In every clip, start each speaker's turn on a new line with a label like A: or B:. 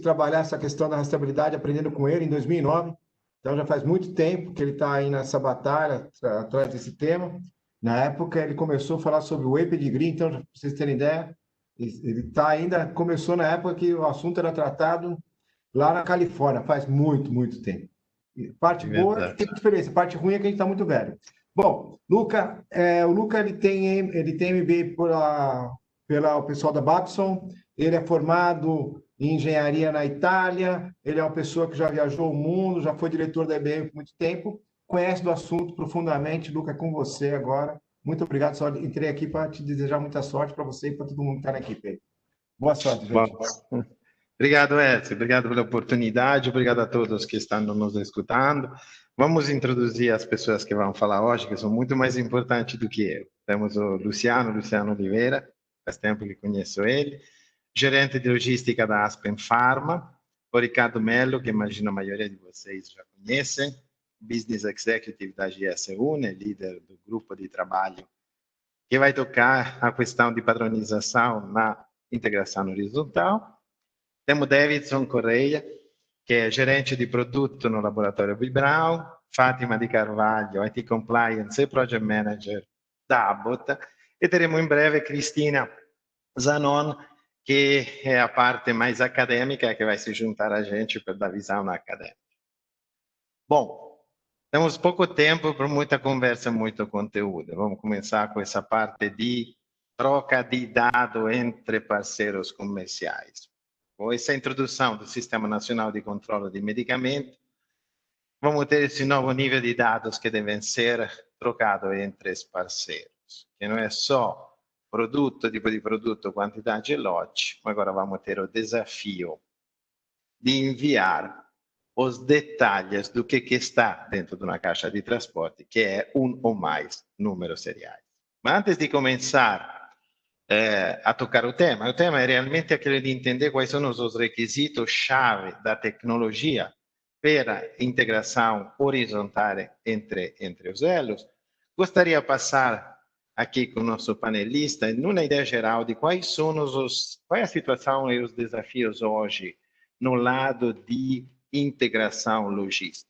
A: trabalhar essa questão da rastreabilidade aprendendo com ele em 2009. Então já faz muito tempo que ele está aí nessa batalha atrás desse tema. Na época ele começou a falar sobre o whey pedigree, então para vocês terem ideia, ele tá ainda começou na época que o assunto era tratado lá na Califórnia, faz muito tempo. Parte boa é que tem diferença, parte ruim é que a gente está muito velho. Bom, o Luca ele tem MBA pela pessoal da Babson, ele é formado em engenharia na Itália, ele é uma pessoa que já viajou o mundo, já foi diretor da IBM por muito tempo, conhece do assunto profundamente. Luca, é com você agora. Muito obrigado, só entrei aqui para te desejar muita sorte para você e para todo mundo que está na equipe. Boa sorte, gente.
B: Bom, obrigado, Edson. Obrigado pela oportunidade. Obrigado a todos que estão nos escutando. Vamos introduzir as pessoas que vão falar hoje, que são muito mais importantes do que eu. Temos o Luciano Oliveira, faz tempo que conheço ele, gerente de logística da Aspen Pharma, o Ricardo Mello, que imagino a maioria de vocês já conhecem, Business Executive da GS1, líder do grupo de trabalho que vai tocar a questão de padronização na integração horizontal. Temos Davidson Correia, que é gerente de produto no laboratório Vibral, Fátima de Carvalho, IT Compliance e Project Manager da Abbott, e teremos em breve Cristina Zanon, que é a parte mais acadêmica, que vai se juntar a gente para dar visão na acadêmica. Bom, temos pouco tempo para muita conversa, muito conteúdo. Vamos começar com essa parte de troca de dados entre parceiros comerciais. Com essa introdução do Sistema Nacional de Controle de Medicamentos, vamos ter esse novo nível de dados que devem ser trocados entre os parceiros, que não é só produto, tipo de produto, quantidade e lote, mas agora vamos ter o desafio de enviar os detalhes do que está dentro de uma caixa de transporte, que é um ou mais números seriais. Mas antes de começar a tocar o tema é realmente aquele de entender quais são os requisitos-chave da tecnologia para a integração horizontal entre os elos. Gostaria de passar aqui com o nosso panelista numa ideia geral de qual é a situação e os desafios hoje no lado de integração logística.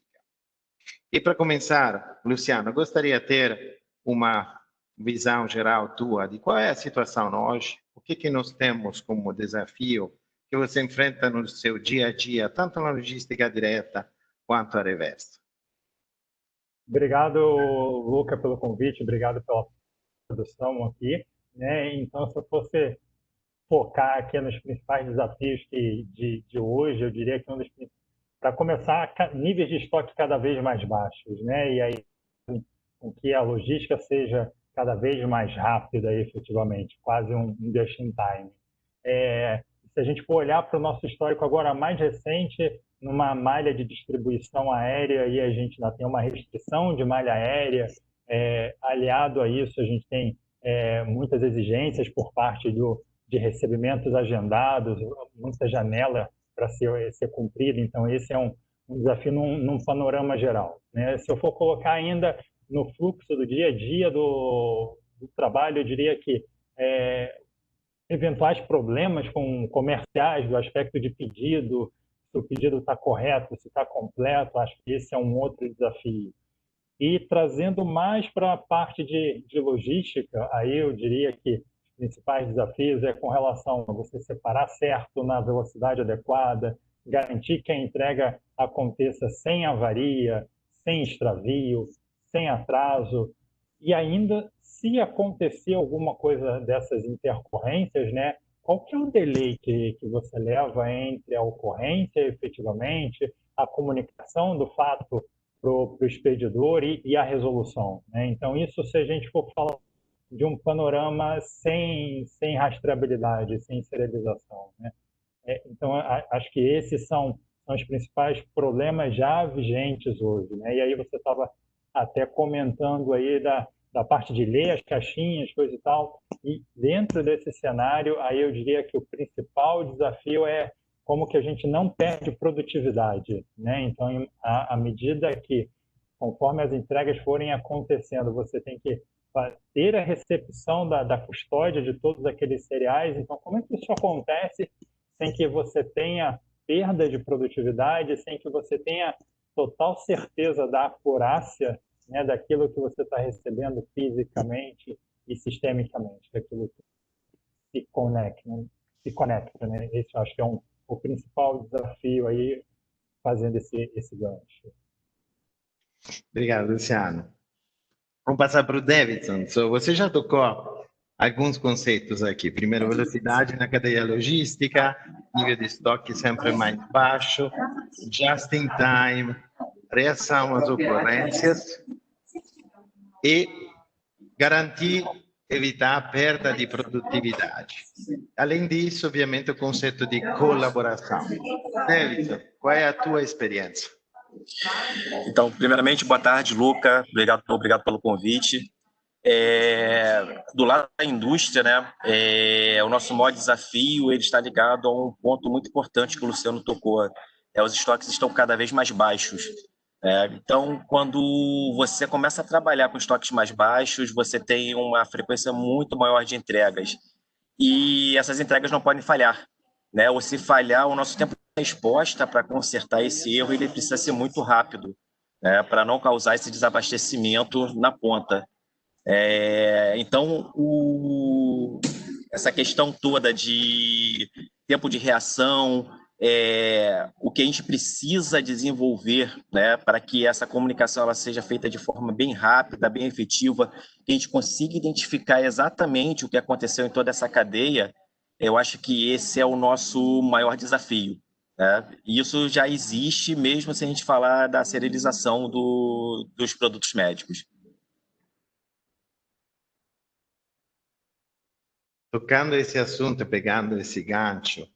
B: E para começar, Luciano, gostaria de ter uma visão geral tua de qual é a situação hoje, o que nós temos como desafio que você enfrenta no seu dia a dia, tanto na logística direta quanto a reversa.
C: Obrigado, Luca, pelo convite, obrigado pela produção aqui. Então, se eu fosse focar aqui nos principais desafios de hoje, eu diria que para começar, níveis de estoque cada vez mais baixos, e aí com que a logística seja cada vez mais rápida, efetivamente, quase um just-in-time. Se a gente for olhar para o nosso histórico agora mais recente, numa malha de distribuição aérea, e a gente ainda tem uma restrição de malha aérea, aliado a isso, a gente tem muitas exigências por parte de recebimentos agendados, muita janela para ser cumprida. Então, esse é um desafio num panorama geral. Se eu for colocar ainda no fluxo do dia a dia do trabalho, eu diria que eventuais problemas com comerciais do aspecto de pedido, se o pedido está correto, se está completo, acho que esse é um outro desafio. E trazendo mais para a parte de logística, aí eu diria que os principais desafios é com relação a você separar certo na velocidade adequada, garantir que a entrega aconteça sem avaria, sem extravio, sem atraso, e ainda, se acontecer alguma coisa dessas intercorrências, qual que é o delay que você leva entre a ocorrência, efetivamente, a comunicação do fato para o expedidor e a resolução. Então, isso se a gente for falar de um panorama sem rastreabilidade, sem serialização. Então, acho que esses são os principais problemas já vigentes hoje. E aí você estava até comentando aí da parte de ler as caixinhas, coisa e tal. E dentro desse cenário, aí eu diria que o principal desafio é como que a gente não perde produtividade. Então, à medida que, conforme as entregas forem acontecendo, você tem que ter a recepção da custódia de todos aqueles cereais. Então, como é que isso acontece sem que você tenha perda de produtividade sem que você tenha total certeza da acurácia, né, daquilo que você está recebendo fisicamente e sistemicamente, daquilo que se conecta, né? Esse eu acho que é o principal desafio aí, fazendo esse gancho.
B: Obrigado, Luciano. Vamos passar para o Davidson. Você já tocou alguns conceitos aqui. Primeiro, velocidade na cadeia logística, nível de estoque sempre mais baixo, just in time, reação às ocorrências e garantir, evitar a perda de produtividade. Além disso, obviamente, o conceito de colaboração. Davidson, qual é a tua experiência?
D: Então, primeiramente, boa tarde, Luca. Obrigado pelo convite. Do lado da indústria, né, o nosso maior desafio ele está ligado a um ponto muito importante que o Luciano tocou. Os estoques estão cada vez mais baixos. Então, quando você começa a trabalhar com estoques mais baixos, você tem uma frequência muito maior de entregas. E essas entregas não podem falhar, né? Ou se falhar, o nosso tempo de resposta para consertar esse erro ele precisa ser muito rápido, né? Para não causar esse desabastecimento na ponta. Então, essa questão toda de tempo de reação, o que a gente precisa desenvolver, né, para que essa comunicação ela seja feita de forma bem rápida, bem efetiva, que a gente consiga identificar exatamente o que aconteceu em toda essa cadeia, eu acho que esse é o nosso maior desafio. Né? E isso já existe mesmo se a gente falar da serialização dos produtos médicos.
B: Tocando esse assunto, pegando esse gancho,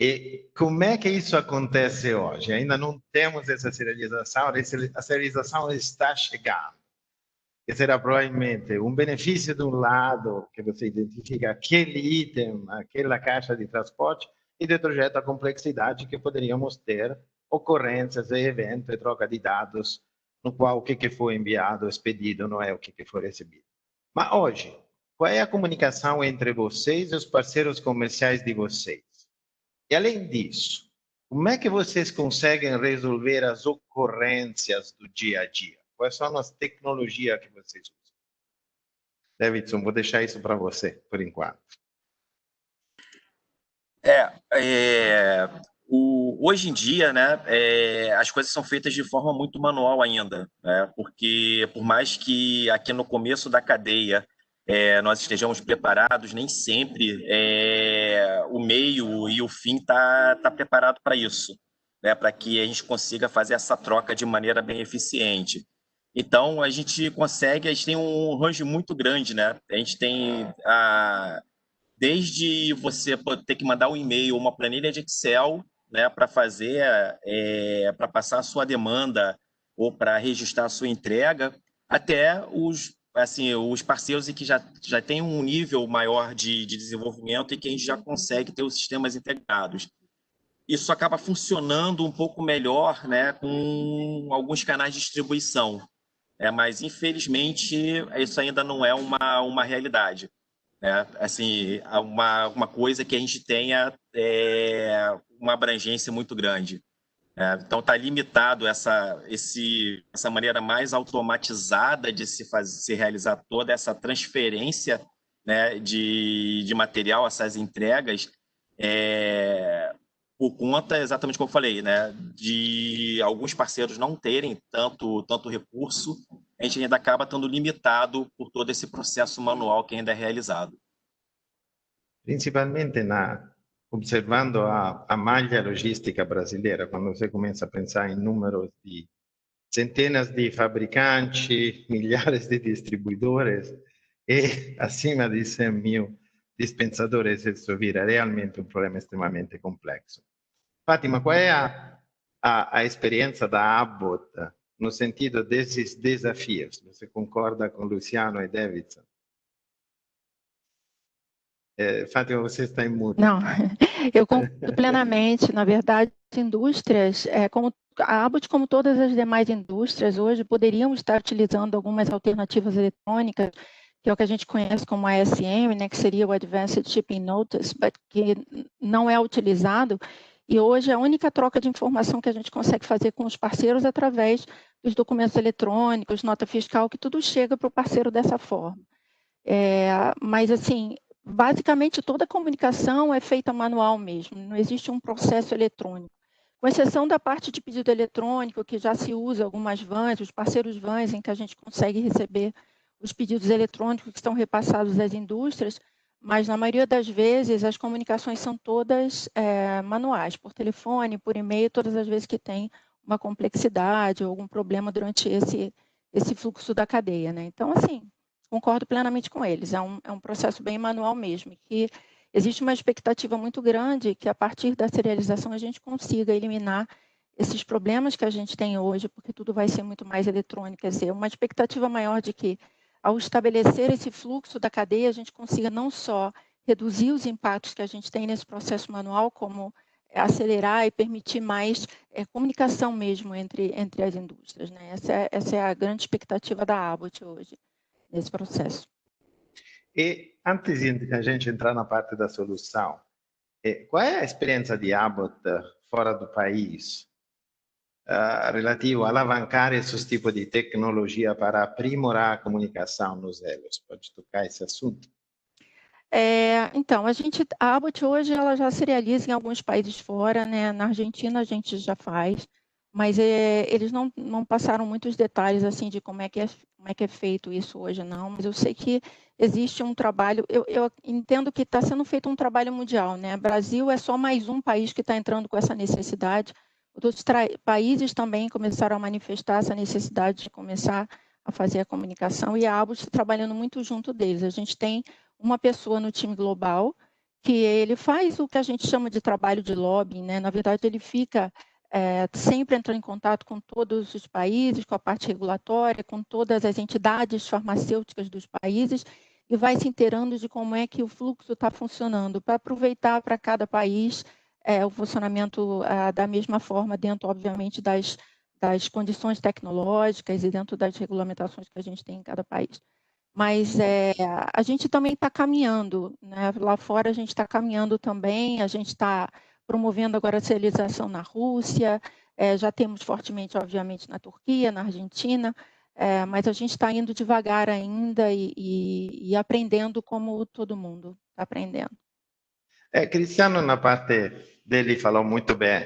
B: e como é que isso acontece hoje? Ainda não temos essa serialização, a serialização está chegando. Que será provavelmente um benefício de um lado, que você identifica aquele item, aquela caixa de transporte, e de outro jeito a complexidade que poderíamos ter, ocorrências e eventos, e troca de dados, no qual o que foi enviado, expedido, não é o que foi recebido. Mas hoje, qual é a comunicação entre vocês e os parceiros comerciais de vocês? E além disso, como é que vocês conseguem resolver as ocorrências do dia a dia? Quais são as tecnologias que vocês usam? Davidson, vou deixar isso para você, por enquanto.
D: Hoje em dia, né, as coisas são feitas de forma muito manual ainda, né, porque por mais que aqui no começo da cadeia nós estejamos preparados, nem sempre o meio e o fim está preparado para isso, né, para que a gente consiga fazer essa troca de maneira bem eficiente. Então, a gente tem um range muito grande, né? A gente tem desde você ter que mandar um e-mail, uma planilha de Excel, né, para para passar a sua demanda ou para registrar a sua entrega, até os parceiros que já têm um nível maior de desenvolvimento e que a gente já consegue ter os sistemas integrados. Isso acaba funcionando um pouco melhor, né, com alguns canais de distribuição. Mas, infelizmente, isso ainda não é uma realidade. Assim, uma coisa que a gente tenha uma abrangência muito grande. Então, está limitado essa maneira mais automatizada de se realizar toda essa transferência, né, de material, essas entregas, por conta, exatamente como eu falei, né, de alguns parceiros não terem tanto recurso, a gente ainda acaba estando limitado por todo esse processo manual que ainda é realizado.
B: Principalmente observando a malha logística brasileira, quando você começa a pensar em números de centenas de fabricantes, milhares de distribuidores e acima de 100 mil dispensadores, isso vira realmente um problema extremamente complexo. Fátima, qual é a experiência da Abbott no sentido desses desafios? Você concorda com Luciano e Davidson? Fátima, você está em mudo.
E: Não, eu concordo plenamente. Na verdade, as indústrias, como a Abbott, como todas as demais indústrias, hoje poderiam estar utilizando algumas alternativas eletrônicas, que é o que a gente conhece como ASM, né, que seria o Advanced Shipping Notice, mas que não é utilizado. E hoje a única troca de informação que a gente consegue fazer com os parceiros é através dos documentos eletrônicos, nota fiscal, que tudo chega para o parceiro dessa forma. Mas, assim, basicamente toda a comunicação é feita manual mesmo, não existe um processo eletrônico. Com exceção da parte de pedido eletrônico, que já se usa algumas vans, os parceiros vans, em que a gente consegue receber os pedidos eletrônicos que são repassados às indústrias, mas na maioria das vezes as comunicações são todas manuais, por telefone, por e-mail, todas as vezes que tem uma complexidade ou algum problema durante esse fluxo da cadeia, né? Então, assim, concordo plenamente com eles, é um processo bem manual mesmo, que existe uma expectativa muito grande que a partir da serialização a gente consiga eliminar esses problemas que a gente tem hoje, porque tudo vai ser muito mais eletrônico, quer dizer, uma expectativa maior de que ao estabelecer esse fluxo da cadeia, a gente consiga não só reduzir os impactos que a gente tem nesse processo manual, como acelerar e permitir mais comunicação mesmo entre as indústrias, né? Essa é a grande expectativa da Abbott hoje, nesse processo.
B: E antes de a gente entrar na parte da solução, qual é a experiência de Abbott fora do país relativo a alavancar esses tipos de tecnologia para aprimorar a comunicação nos elos? Pode tocar esse assunto?
E: Então, a Abbott hoje ela já serializa em alguns países fora, né? Na Argentina a gente já faz, mas eles não passaram muitos detalhes assim de como é que é feito isso hoje, não. Mas eu sei que existe um trabalho, eu entendo que está sendo feito um trabalho mundial, né? Brasil é só mais um país que está entrando com essa necessidade. Outros países também começaram a manifestar essa necessidade de começar a fazer a comunicação, e a Abbott está trabalhando muito junto deles. A gente tem uma pessoa no time global que ele faz o que a gente chama de trabalho de lobbying, né? Na verdade, ele fica sempre entrando em contato com todos os países, com a parte regulatória, com todas as entidades farmacêuticas dos países, e vai se inteirando de como é que o fluxo está funcionando, para aproveitar para cada país o funcionamento da mesma forma, dentro, obviamente, das condições tecnológicas e dentro das regulamentações que a gente tem em cada país. Mas a gente também está caminhando, né? Lá fora a gente está caminhando também, a gente está promovendo agora a serialização na Rússia, já temos fortemente, obviamente, na Turquia, na Argentina, mas a gente está indo devagar ainda e aprendendo como todo mundo está aprendendo.
B: Cristiano, na parte dele, falou muito bem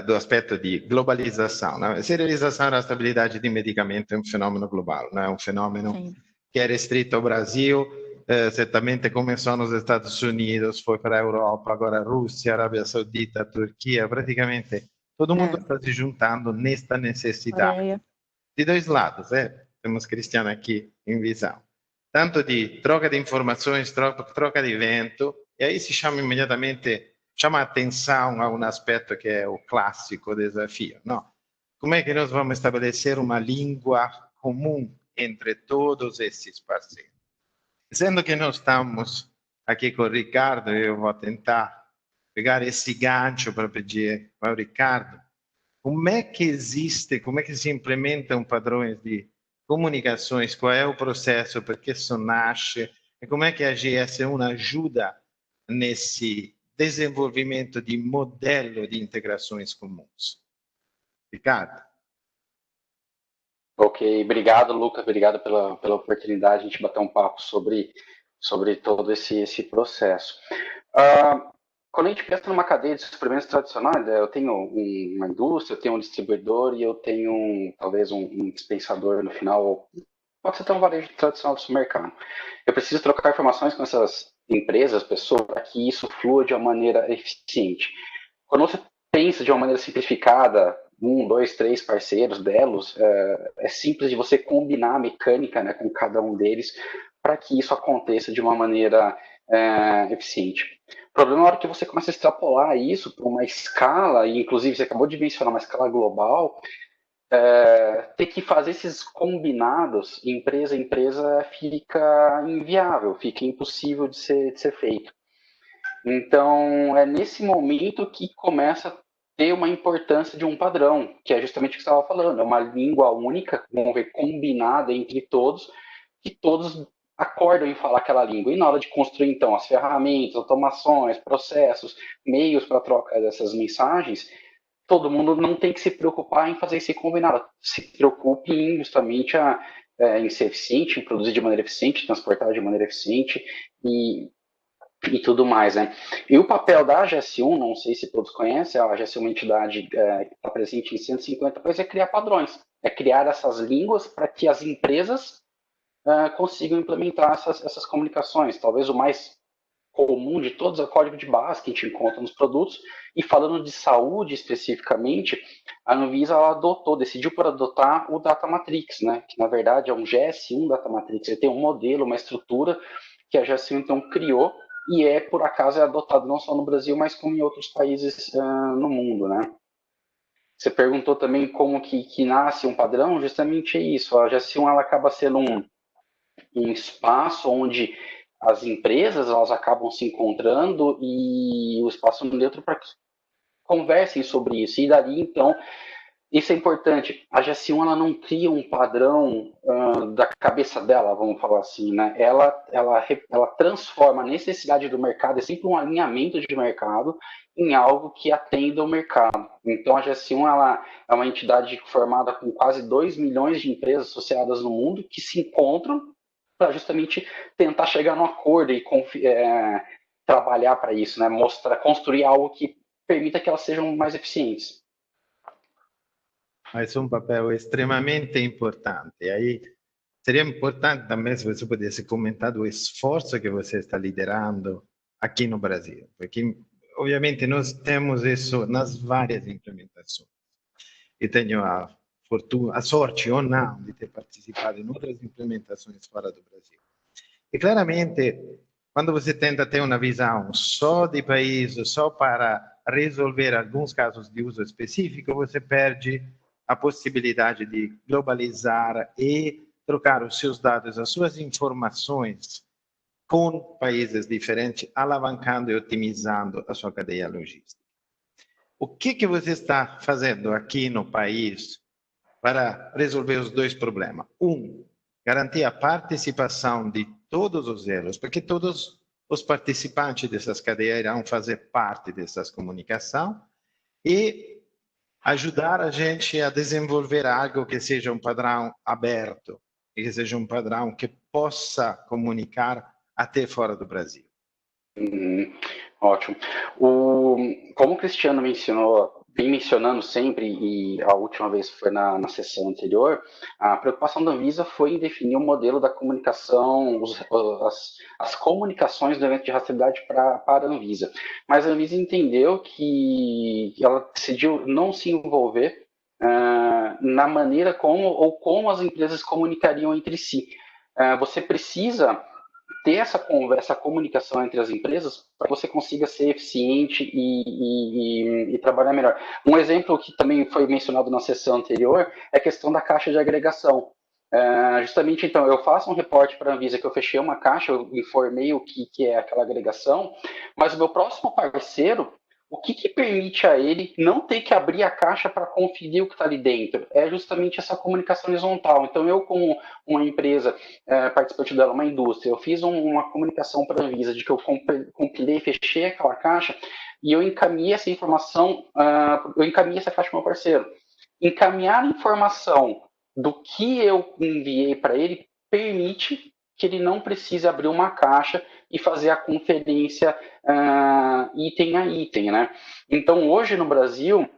B: do aspecto de globalização. Né? Serialização e estabilidade de medicamento é um fenômeno global, não é um fenômeno
E: Sim.
B: que é restrito ao Brasil, certamente começou nos Estados Unidos, foi para a Europa, agora a Rússia, Arábia Saudita, Turquia, praticamente todo mundo está se juntando nesta necessidade. De dois lados, temos Cristiano aqui em visão, tanto de troca de informações, troca de evento, e aí se chama imediatamente, chama a atenção a um aspecto que é o clássico desafio, não? Como é que nós vamos estabelecer uma língua comum entre todos esses parceiros? Sendo que nós estamos aqui com o Ricardo, eu vou tentar pegar esse gancho para pedir ao Ricardo, como é que se implementam padrões de comunicações, qual é o processo, porque isso nasce, e como é que a GS1 ajuda nesse desenvolvimento de modelo de integrações comuns? Ricardo.
F: Ok, obrigado, Lucas, obrigado pela oportunidade de a gente bater um papo sobre todo esse processo. Quando a gente pensa numa cadeia de suprimentos tradicional, eu tenho uma indústria, eu tenho um distribuidor e eu tenho talvez um dispensador no final, pode ser até um varejo tradicional do supermercado. Eu preciso trocar informações com essas empresas, pessoas, para que isso flua de uma maneira eficiente. Quando você pensa de uma maneira simplificada, 1, 2, 3 parceiros delos, é simples de você combinar a mecânica, né, com cada um deles para que isso aconteça de uma maneira eficiente. O problema é na hora que você começa a extrapolar isso para uma escala, e inclusive você acabou de mencionar uma escala global, ter que fazer esses combinados empresa a empresa fica inviável, fica impossível de ser feito. Então, é nesse momento que começa a ter uma importância de um padrão, que é justamente o que você estava falando, é uma língua única, vamos ver, combinada entre todos, que todos acordam em falar aquela língua. E na hora de construir, então, as ferramentas, automações, processos, meios para troca dessas mensagens, todo mundo não tem que se preocupar em fazer esse combinado. Se preocupe em justamente em ser eficiente, em produzir de maneira eficiente, transportar de maneira eficiente e tudo mais, né? E o papel da GS1, não sei se todos conhecem, a GS1 é uma entidade que está presente em 150 países, é criar padrões, é criar essas línguas para que as empresas consigam implementar essas comunicações. Talvez o mais comum de todos é o código de barras que a gente encontra nos produtos. E falando de saúde especificamente, a Anvisa ela decidiu por adotar o Data Matrix, né? Que na verdade é um GS1 Data Matrix. Ele tem um modelo, uma estrutura que a GS1 então criou e por acaso é adotado não só no Brasil, mas como em outros países no mundo, né? Você perguntou também como que nasce um padrão, justamente é isso. A GS1 ela acaba sendo um espaço onde as empresas elas acabam se encontrando e o espaço neutro para que conversem sobre isso. E dali, então, isso é importante. A GS1 ela não cria um padrão da cabeça dela, vamos falar assim, né? Ela transforma a necessidade do mercado, é sempre um alinhamento de mercado em algo que atenda o mercado. Então, a GS1 ela é uma entidade formada com quase 2 milhões de empresas associadas no mundo que se encontram para justamente tentar chegar num acordo e trabalhar para isso, né? Construir algo que permita que elas sejam mais eficientes.
B: Mas é um papel extremamente importante. E aí seria importante também se você pudesse comentar do esforço que você está liderando aqui no Brasil, porque obviamente nós temos isso nas várias implementações. E tenho a sorte ou não de ter participado em outras implementações fora do Brasil. E claramente, quando você tenta ter uma visão só de país, só para resolver alguns casos de uso específico, você perde a possibilidade de globalizar e trocar os seus dados, as suas informações com países diferentes, alavancando e otimizando a sua cadeia logística. O que você está fazendo aqui no país para resolver os dois problemas? Garantir a participação de todos os elos, porque todos os participantes dessas cadeias irão fazer parte dessas comunicações e ajudar a gente a desenvolver algo que seja um padrão aberto, que seja um padrão que possa comunicar até fora do Brasil.
F: Ótimo. Como o Cristiano vem mencionando sempre, e a última vez foi na sessão anterior, a preocupação da Anvisa foi em definir o modelo da comunicação, as comunicações do evento de rastreabilidade para a Anvisa. Mas a Anvisa entendeu que ela decidiu não se envolver na maneira como as empresas comunicariam entre si. Você precisa ter essa comunicação entre as empresas para que você consiga ser eficiente e trabalhar melhor. Um exemplo que também foi mencionado na sessão anterior é a questão da caixa de agregação. Justamente, então, eu faço um reporte para a Anvisa que eu fechei uma caixa, eu informei o que é aquela agregação, mas o meu próximo parceiro, o que permite a ele não ter que abrir a caixa para conferir o que está ali dentro? É justamente essa comunicação horizontal. Então, eu, como uma empresa participante dela, uma indústria, eu fiz uma comunicação para a Anvisa de que eu compilei, fechei aquela caixa e eu encaminhei essa informação, eu encaminhei essa caixa para o meu parceiro. Encaminhar a informação do que eu enviei para ele permite que ele não precise abrir uma caixa e fazer a conferência item a item, né? Então, hoje no Brasil,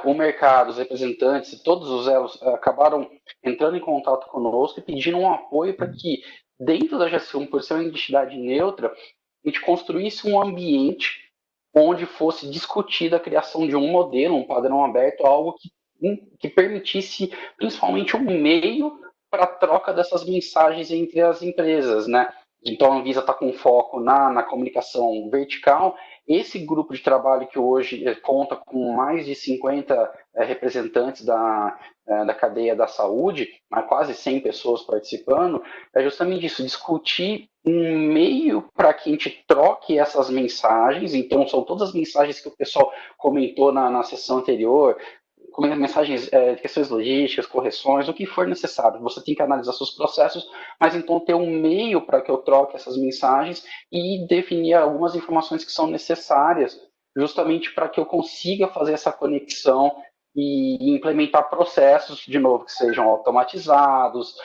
F: o mercado, os representantes, todos os elos acabaram entrando em contato conosco e pedindo um apoio para que, dentro da GS1, por ser uma entidade neutra, a gente construísse um ambiente onde fosse discutida a criação de um modelo, um padrão aberto, algo que permitisse, principalmente, um meio para a troca dessas mensagens entre as empresas, né? Então, a Anvisa está com foco na comunicação vertical. Esse grupo de trabalho que hoje conta com mais de 50 representantes da cadeia da saúde, quase 100 pessoas participando, é justamente isso, discutir um meio para que a gente troque essas mensagens. Então, são todas as mensagens que o pessoal comentou na sessão anterior, mensagens, questões logísticas, correções, o que for necessário. Você tem que analisar seus processos, mas então ter um meio para que eu troque essas mensagens e definir algumas informações que são necessárias, justamente para que eu consiga fazer essa conexão e implementar processos, de novo, que sejam automatizados,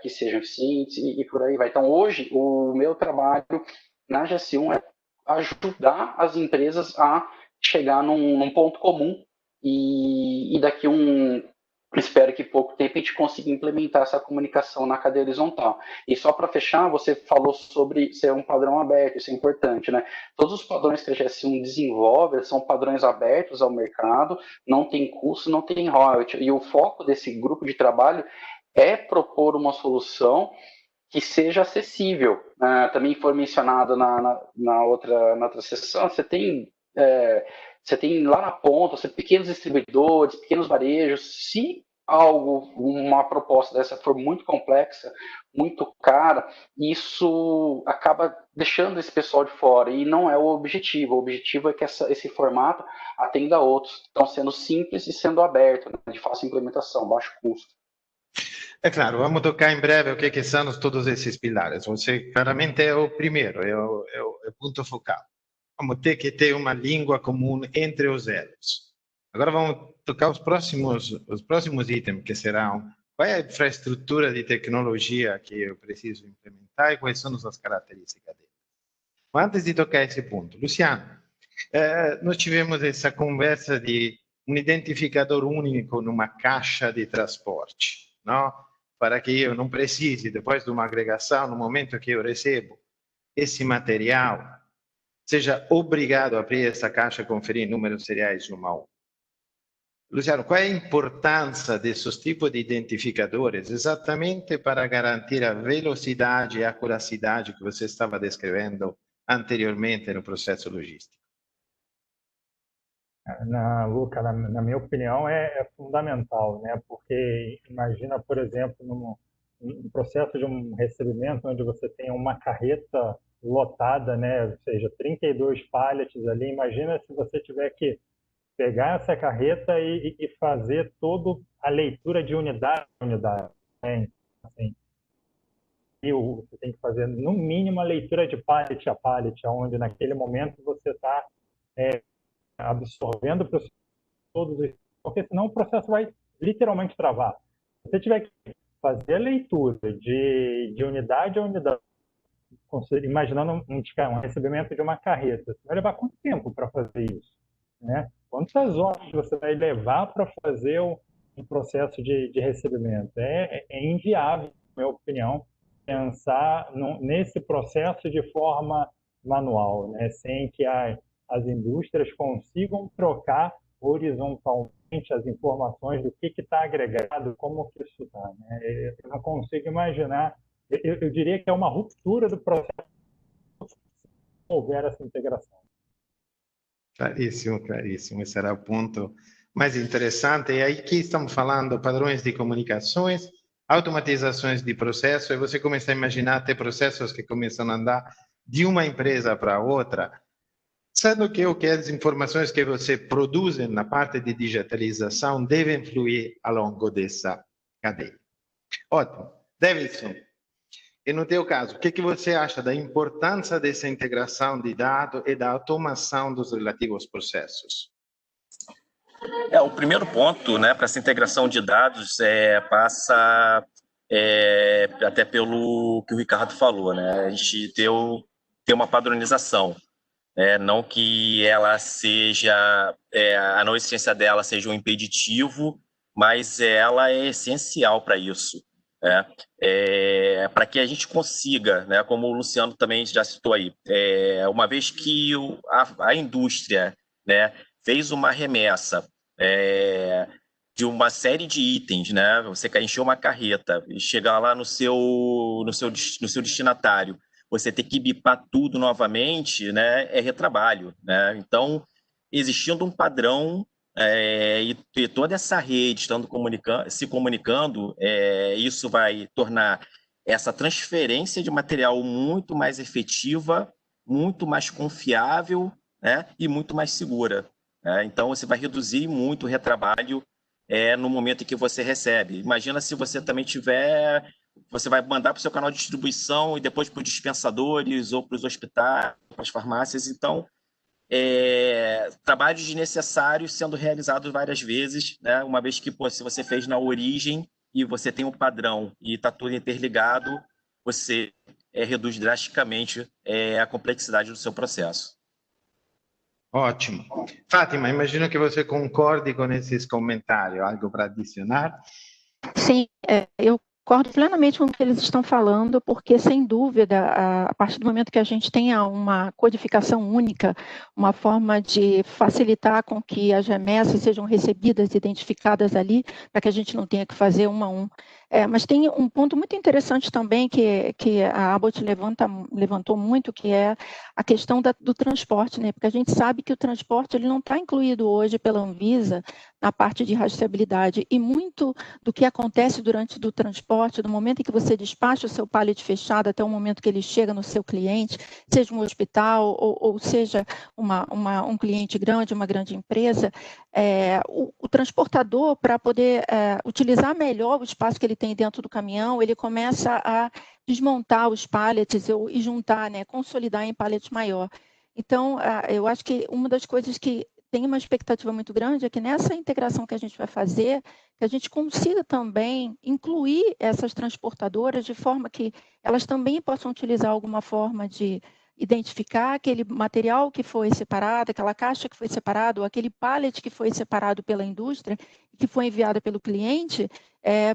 F: que sejam eficientes e por aí vai. Então, hoje, o meu trabalho na GS1 é ajudar as empresas a chegar num ponto comum e daqui espero que pouco tempo a gente consiga implementar essa comunicação na cadeia horizontal. E só para fechar, você falou sobre ser um padrão aberto, isso é importante, né? Todos os padrões que a GS1 desenvolve são padrões abertos ao mercado, não tem custo, não tem royalty. E o foco desse grupo de trabalho é propor uma solução que seja acessível. Também foi mencionado na outra sessão, você tem lá na ponta, pequenos distribuidores, pequenos varejos. Se uma proposta dessa for muito complexa, muito cara, isso acaba deixando esse pessoal de fora, e não é o objetivo. O objetivo é que esse formato atenda a outros, estão sendo simples e sendo aberto, né, de fácil implementação, baixo custo.
B: É claro, vamos tocar em breve o que são todos esses pilares. Você claramente é o primeiro, é o ponto focal. Vamos ter que ter uma língua comum entre os elos. Agora vamos tocar os próximos itens, que serão qual é a infraestrutura de tecnologia que eu preciso implementar e quais são as características dele. Mas antes de tocar esse ponto, Luciano, nós tivemos essa conversa de um identificador único numa caixa de transporte, não? Para que eu não precise, depois de uma agregação, no momento que eu recebo esse material, seja obrigado a abrir essa caixa e conferir números seriais de 1 a 1. Luciano, qual é a importância desses tipos de identificadores exatamente para garantir a velocidade e a acuracidade que você estava descrevendo anteriormente no processo logístico?
C: Luca, na minha opinião, é fundamental, né? Porque imagina, por exemplo, num processo de um recebimento onde você tem uma carreta lotada, né? Ou seja, 32 pallets ali. Imagina se você tiver que pegar essa carreta e fazer toda a leitura de unidade a unidade, né? Assim, você tem que fazer, no mínimo, a leitura de pallet a pallet, onde naquele momento você está absorvendo todos os... Porque senão o processo vai literalmente travar. Se você tiver que fazer a leitura de unidade a unidade, imaginando um recebimento de uma carreta, vai levar quanto tempo para fazer isso? Né? Quantas horas você vai levar para fazer um processo de recebimento? É inviável, na minha opinião, pensar nesse processo de forma manual, né? Sem que as indústrias consigam trocar horizontalmente as informações do que está agregado, como que isso está. Né? Eu não consigo imaginar, eu diria que é uma ruptura do processo se houver essa integração.
B: Claríssimo, claríssimo. Esse era o ponto mais interessante. E aí aqui estamos falando de padrões de comunicações, automatizações de processo, e você começa a imaginar até processos que começam a andar de uma empresa para outra, sendo que as informações que você produz na parte de digitalização devem fluir ao longo dessa cadeia. Ótimo. Davidson, e no teu caso, o que você acha da importância dessa integração de dados e da automação dos relativos processos?
D: O primeiro ponto, né, para essa integração de dados passa até pelo que o Ricardo falou, né? A gente ter uma padronização. Não que ela seja, a não existência dela seja um impeditivo, mas ela é essencial para isso. Para que a gente consiga, né, como o Luciano também já citou aí, uma vez que a indústria, né, fez uma remessa de uma série de itens, né, você quer encher uma carreta e chegar lá no seu destinatário, você ter que bipar tudo novamente, né, é retrabalho, né? Então, existindo um padrão e toda essa rede se comunicando, isso vai tornar essa transferência de material muito mais efetiva, muito mais confiável, né, e muito mais segura. né? Então, você vai reduzir muito o retrabalho no momento em que você recebe. Imagina se você também tiver... Você vai mandar para o seu canal de distribuição e depois para os dispensadores ou para os hospitais, para as farmácias. Então, trabalhos desnecessários sendo realizados várias vezes, né? Uma vez que, se você fez na origem e você tem um padrão e está tudo interligado, você reduz drasticamente a complexidade do seu processo.
B: Ótimo. Fátima, imagino que você concorde com esses comentários. Algo para adicionar?
E: Sim, eu concordo plenamente com o que eles estão falando, porque, sem dúvida, a partir do momento que a gente tenha uma codificação única, uma forma de facilitar com que as remessas sejam recebidas, identificadas ali, para que a gente não tenha que fazer um a um. Mas tem um ponto muito interessante também que a Abbott levantou muito, que é a questão do transporte, né? Porque a gente sabe que o transporte ele não está incluído hoje pela Anvisa na parte de rastreabilidade, e muito do que acontece durante o transporte, do momento em que você despacha o seu pallet fechado até o momento que ele chega no seu cliente, seja um hospital ou seja um cliente grande, uma grande empresa, o transportador, para poder utilizar melhor o espaço que ele tem dentro do caminhão, ele começa a desmontar os pallets e juntar, né, consolidar em pallet maior. Então, eu acho que uma das coisas que tem uma expectativa muito grande é que nessa integração que a gente vai fazer, que a gente consiga também incluir essas transportadoras de forma que elas também possam utilizar alguma forma de identificar aquele material que foi separado, aquela caixa que foi separada, ou aquele pallet que foi separado pela indústria e que foi enviada pelo cliente,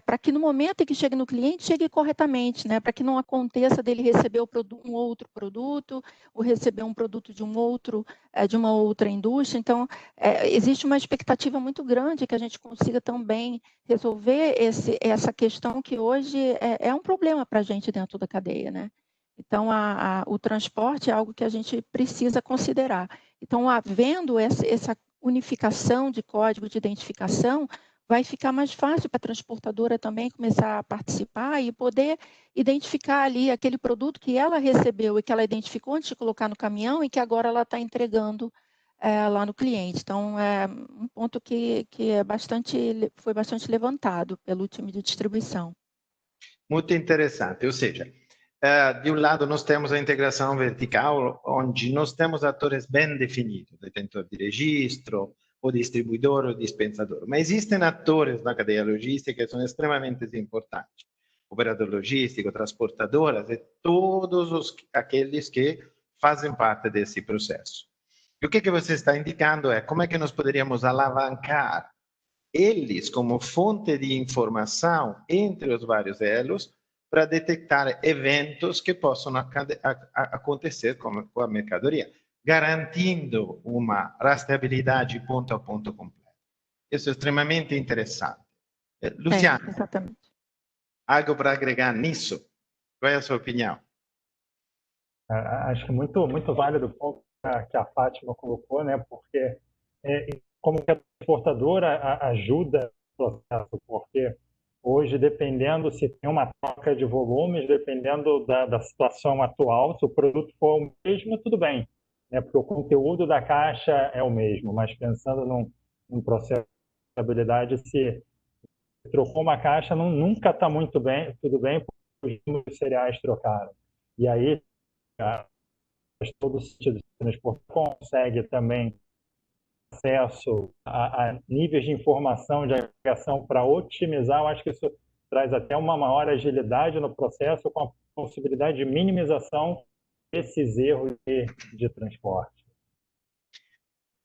E: para que no momento em que chegue no cliente, chegue corretamente, né? Para que não aconteça dele receber um outro produto, ou receber um produto de uma outra indústria. Então, existe uma expectativa muito grande que a gente consiga também resolver essa questão que hoje é um problema para a gente dentro da cadeia, né? Então, o transporte é algo que a gente precisa considerar. Então, havendo essa unificação de código de identificação, vai ficar mais fácil para a transportadora também começar a participar e poder identificar ali aquele produto que ela recebeu e que ela identificou antes de colocar no caminhão e que agora ela está entregando lá no cliente. Então, é um ponto que foi bastante levantado pelo time de distribuição.
B: Muito interessante, ou seja, de um lado nós temos a integração vertical, onde nós temos atores bem definidos, detentor de registro, o distribuidor, o dispensador. Mas existem atores na cadeia logística que são extremamente importantes. Operador logístico, transportadoras e todos aqueles que fazem parte desse processo. E o que você está indicando é como é que nós poderíamos alavancar eles como fonte de informação entre os vários elos para detectar eventos que possam acontecer com a mercadoria, garantindo uma rastreabilidade ponto a ponto completa. Isso é extremamente interessante. Luciano,
E: exatamente.
B: Algo para agregar nisso? Qual é a sua opinião?
C: Acho que muito válido o ponto que a Fátima colocou, né? Porque como que a transportadora ajuda o processo, porque hoje, dependendo se tem uma troca de volumes, dependendo da situação atual, se o produto for o mesmo, tudo bem, né? Porque o conteúdo da caixa é o mesmo, mas pensando num processo de estabilidade, se trocou uma caixa, nunca está muito bem, tudo bem, porque os números cereais trocaram. E aí, todo sentido de transporte consegue também acesso a níveis de informação, de agregação para otimizar. Eu acho que isso traz até uma maior agilidade no processo, com a possibilidade de minimização desses erros de transporte.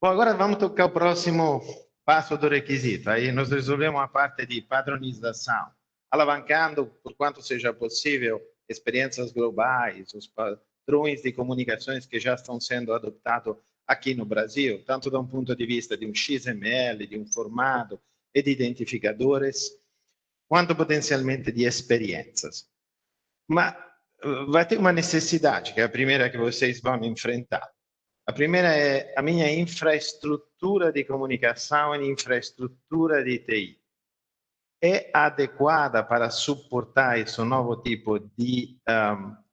B: Bom, agora vamos tocar o próximo passo do requisito. Aí nós resolvemos a parte de padronização, alavancando, por quanto seja possível, experiências globais, os padrões de comunicações que já estão sendo adotados aqui no Brasil, tanto de um ponto de vista de um XML, de um formato e de identificadores, quanto potencialmente de experiências. Mas vai ter uma necessidade, que é a primeira que vocês vão enfrentar. A primeira é a minha infraestrutura de comunicação e infraestrutura de TI. É adequada para suportar esse novo tipo de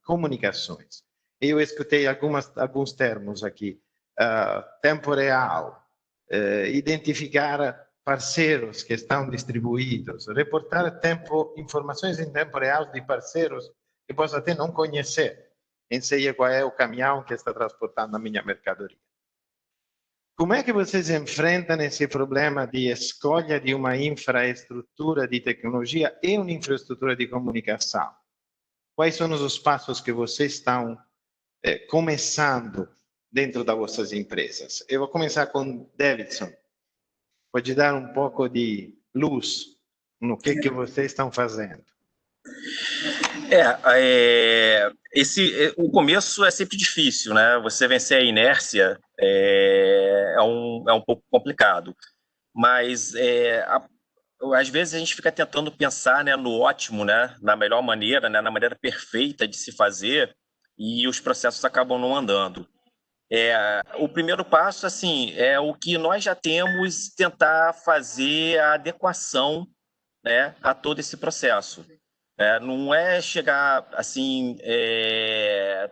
B: comunicações? Eu escutei alguns termos aqui. Tempo real, identificar parceiros que estão distribuídos, reportar informações em tempo real de parceiros que posso até não conhecer, em sei qual é o caminhão que está transportando a minha mercadoria. Como é que vocês enfrentam esse problema de escolha de uma infraestrutura de tecnologia e uma infraestrutura de comunicação? Quais são os passos que vocês estão começando dentro das vossas empresas? Eu vou começar com Davidson. Pode dar um pouco de luz no que vocês estão fazendo?
D: O começo é sempre difícil, né? Você vencer a inércia é um pouco complicado, mas às vezes a gente fica tentando pensar, né, no ótimo, né, na melhor maneira, né, na maneira perfeita de se fazer, e os processos acabam não andando. O primeiro passo, assim, é o que nós já temos, tentar fazer a adequação, né, a todo esse processo. Não é chegar, assim,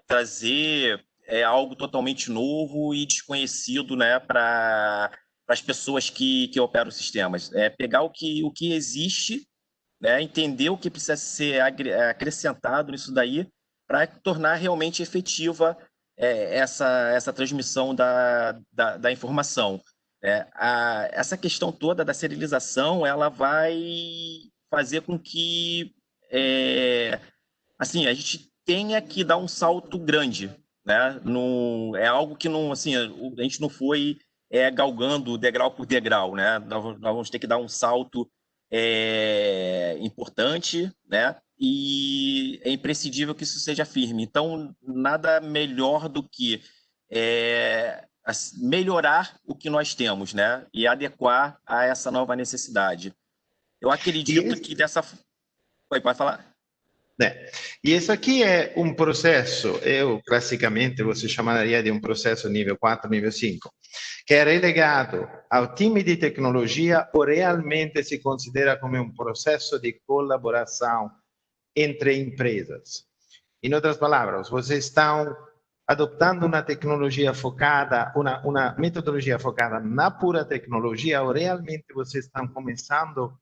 D: trazer algo totalmente novo e desconhecido, né, para as pessoas que operam os sistemas. Pegar o que existe, né, entender o que precisa ser acrescentado nisso daí para tornar realmente efetiva essa transmissão da informação. Essa questão toda da serialização, ela vai fazer com que assim, a gente tenha que dar um salto grande, né? É algo que não, assim, a gente não foi galgando degrau por degrau, né? Nós vamos ter que dar um salto importante, né? E é imprescindível que isso seja firme. Então, nada melhor do que melhorar o que nós temos, né? E adequar a essa nova necessidade. Eu acredito que dessa... Pode falar?
B: E isso aqui é um processo, classicamente você chamaria de um processo nível 4, nível 5, que é relegado ao time de tecnologia ou realmente se considera como um processo de colaboração entre empresas. Em outras palavras, vocês estão adotando uma tecnologia focada, uma metodologia focada na pura tecnologia ou realmente vocês estão começando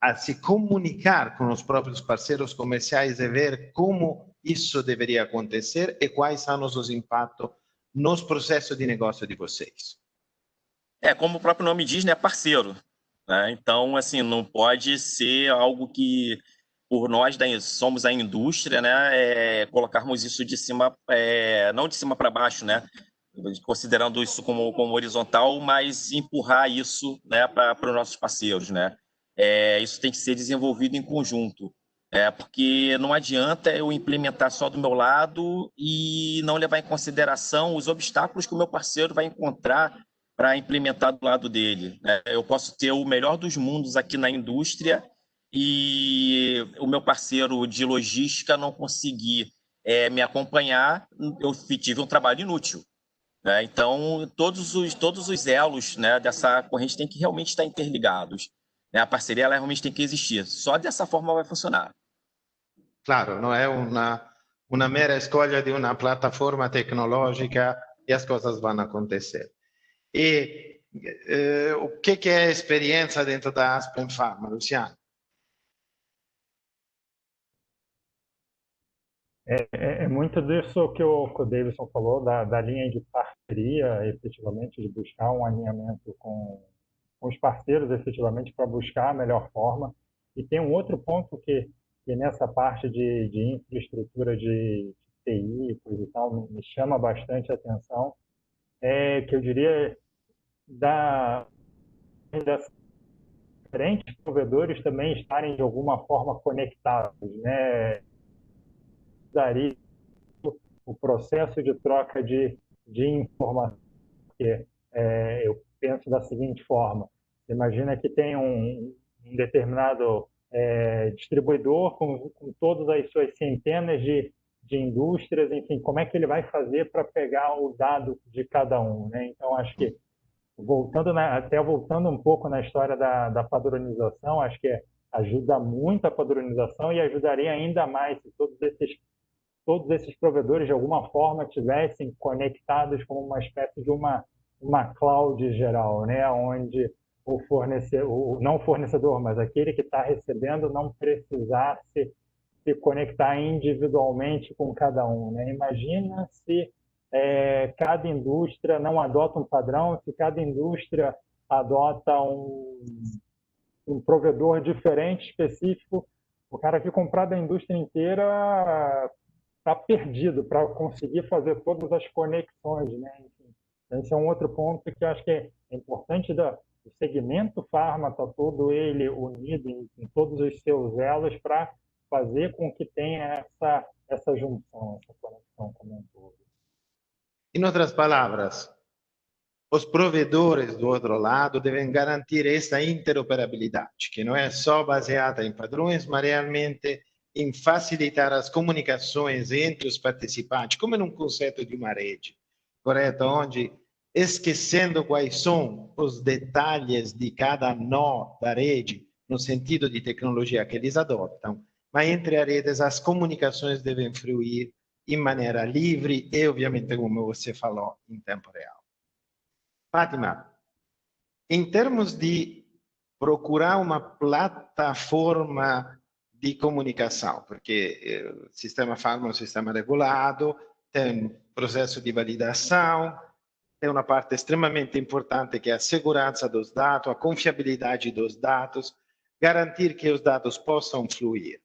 B: a se comunicar com os próprios parceiros comerciais e ver como isso deveria acontecer e quais são os impactos nos processos de negócio de vocês?
D: Como o próprio nome diz, né, parceiro, né? Então, assim, não pode ser algo que, por nós somos a indústria, né, colocarmos isso de cima, não de cima para baixo, né, considerando isso como horizontal, mas empurrar isso, né, para os nossos parceiros, né. Isso tem que ser desenvolvido em conjunto, porque não adianta eu implementar só do meu lado e não levar em consideração os obstáculos que o meu parceiro vai encontrar para implementar do lado dele, né? Eu posso ter o melhor dos mundos aqui na indústria e o meu parceiro de logística não conseguir me acompanhar, eu tive um trabalho inútil, né? Então, todos os elos, né, dessa corrente têm que realmente estar interligados. A parceria ela realmente tem que existir. Só dessa forma vai funcionar.
B: Claro, não é uma mera escolha de uma plataforma tecnológica e as coisas vão acontecer. E o que é a experiência dentro da Aspen Pharma, Luciano?
C: É muito disso que o Davidson falou, da linha de parceria, efetivamente, de buscar um alinhamento com os parceiros, efetivamente, para buscar a melhor forma. E tem um outro ponto que nessa parte de infraestrutura de TI e tal, me chama bastante a atenção, que eu diria das diferentes provedores também estarem de alguma forma conectados, né? Daria o processo de troca de informação, porque eu penso da seguinte forma: imagina que tem um determinado distribuidor com todas as suas centenas de indústrias, enfim, como é que ele vai fazer para pegar o dado de cada um, né? Então, acho que voltando um pouco na história da padronização, acho que ajuda muito a padronização e ajudaria ainda mais se todos esses provedores de alguma forma tivessem conectados como uma espécie de uma uma cloud geral, né? Onde o não fornecedor, mas aquele que está recebendo não precisasse se conectar individualmente com cada um, né? Imagina se cada indústria não adota um padrão, se cada indústria adota um provedor diferente, específico, o cara que comprar da indústria inteira está perdido para conseguir fazer todas as conexões, né? Enfim, esse é um outro ponto que eu acho que é importante do segmento farma, está todo ele unido em todos os seus elos para fazer com que tenha essa junção, essa conexão como um todo.
B: Em outras palavras, os provedores do outro lado devem garantir essa interoperabilidade, que não é só baseada em padrões, mas realmente em facilitar as comunicações entre os participantes, como num conceito de uma rede, correto? Onde, esquecendo quais são os detalhes de cada nó da rede, no sentido de tecnologia que eles adotam, mas entre as redes as comunicações devem fluir em maneira livre e, obviamente, como você falou, em tempo real. Fátima, em termos de procurar uma plataforma de comunicação, porque o sistema farma é um sistema regulado, tem processo de validação, tem uma parte extremamente importante que é a segurança dos dados, a confiabilidade dos dados, garantir que os dados possam fluir.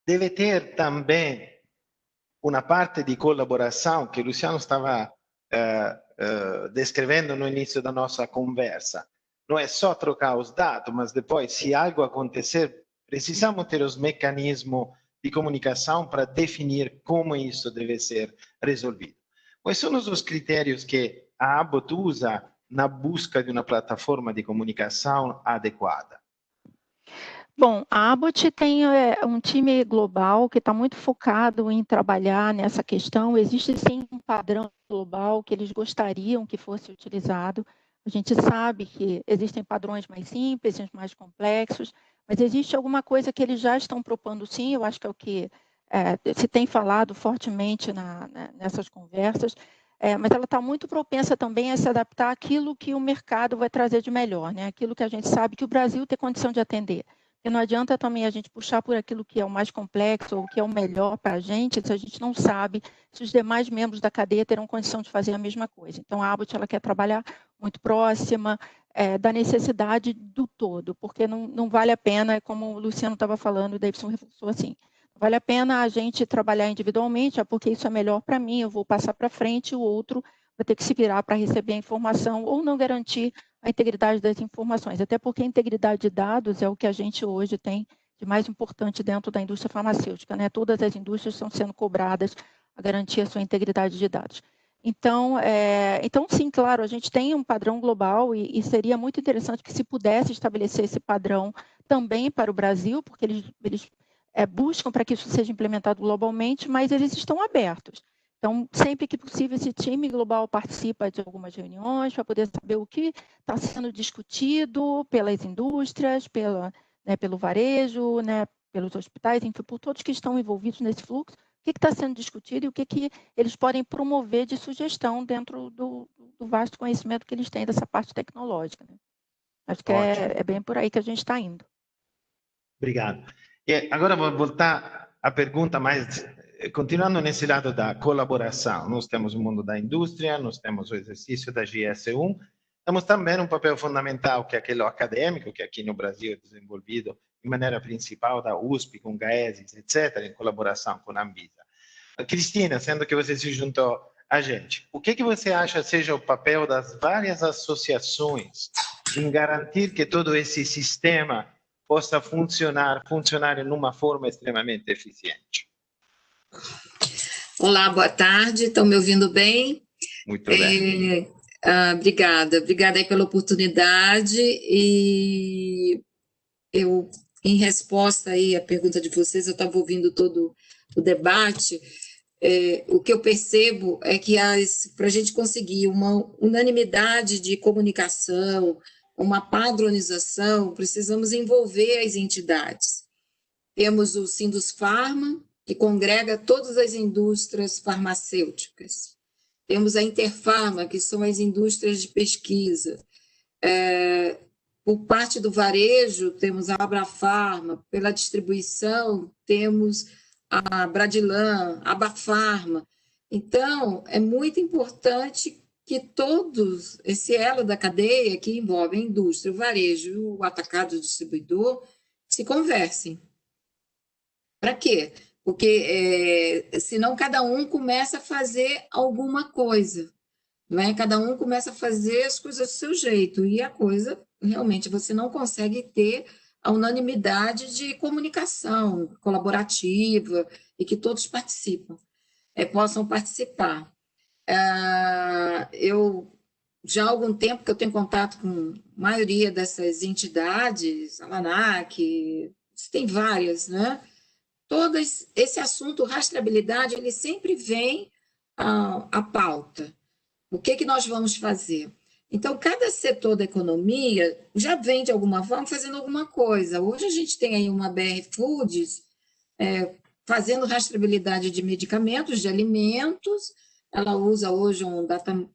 B: Deve ter também uma parte de colaboração que o Luciano estava descrevendo no início da nossa conversa. Não é só trocar os dados, mas depois, se algo acontecer, precisamos ter os mecanismos de comunicação para definir como isso deve ser resolvido. Quais são os critérios que a Abbott usa na busca de uma plataforma de comunicação adequada?
E: Bom, a Abbott tem um time global que está muito focado em trabalhar nessa questão. Existe sim um padrão global que eles gostariam que fosse utilizado. A gente sabe que existem padrões mais simples, mais complexos, mas existe alguma coisa que eles já estão propondo sim, eu acho que é o que se tem falado fortemente nessas conversas, mas ela está muito propensa também a se adaptar àquilo que o mercado vai trazer de melhor, né? Aquilo que a gente sabe que o Brasil tem condição de atender. Porque não adianta também a gente puxar por aquilo que é o mais complexo ou que é o melhor para a gente, se a gente não sabe se os demais membros da cadeia terão condição de fazer a mesma coisa. Então, a Abbott ela quer trabalhar muito próxima da necessidade do todo, porque não vale a pena, como o Luciano estava falando, o Davidson reforçou assim, não vale a pena a gente trabalhar individualmente, porque isso é melhor para mim, eu vou passar para frente, o outro vai ter que se virar para receber a informação ou não garantir a integridade das informações, até porque a integridade de dados é o que a gente hoje tem de mais importante dentro da indústria farmacêutica, né? Todas as indústrias estão sendo cobradas a garantir a sua integridade de dados. Então, sim, claro, a gente tem um padrão global e seria muito interessante que se pudesse estabelecer esse padrão também para o Brasil, porque eles buscam para que isso seja implementado globalmente, mas eles estão abertos. Então, sempre que possível, esse time global participa de algumas reuniões para poder saber o que está sendo discutido pelas indústrias, pelo varejo, né, pelos hospitais, enfim, por todos que estão envolvidos nesse fluxo, o que está sendo discutido e o que eles podem promover de sugestão dentro do vasto conhecimento que eles têm dessa parte tecnológica. Né? Acho que é bem por aí que a gente está indo.
B: Obrigado. E agora vou voltar à pergunta, mas continuando nesse lado da colaboração, nós temos o mundo da indústria, nós temos o exercício da GS1, temos também um papel fundamental, que é aquele acadêmico, que aqui no Brasil é desenvolvido de maneira principal da USP, com GAESES, etc., em colaboração com a Anvisa. Cristina, sendo que você se juntou a gente, o que você acha seja o papel das várias associações em garantir que todo esse sistema possa funcionar em uma forma extremamente eficiente?
G: Olá, boa tarde, estão me ouvindo bem?
B: Muito bem.
G: Obrigada aí pela oportunidade e eu, em resposta aí à pergunta de vocês, eu estava ouvindo todo o debate, o que eu percebo é que para a gente conseguir uma unanimidade de comunicação, uma padronização, precisamos envolver as entidades. Temos o Sindusfarma, que congrega todas as indústrias farmacêuticas. temos a Interfarma, que são as indústrias de pesquisa. Por parte do varejo, temos a Abrafarma, pela distribuição, temos a Bradilan, a Abafarma. Então, é muito importante que todos, esse elo da cadeia, que envolve a indústria, o varejo, o atacado, o distribuidor, se conversem. Para quê? Porque senão cada um começa a fazer alguma coisa, né? Cada um começa a fazer as coisas do seu jeito, e a coisa, realmente, você não consegue ter a unanimidade de comunicação colaborativa e que todos possam participar. Eu, já há algum tempo que eu tenho contato com a maioria dessas entidades, a ANAC, tem várias, né? Todas, esse assunto, rastreabilidade, ele sempre vem à pauta. O que nós vamos fazer? Então, cada setor da economia já vem, de alguma forma, fazendo alguma coisa. Hoje a gente tem aí uma BR Foods fazendo rastreabilidade de medicamentos, de alimentos. Ela usa hoje um Data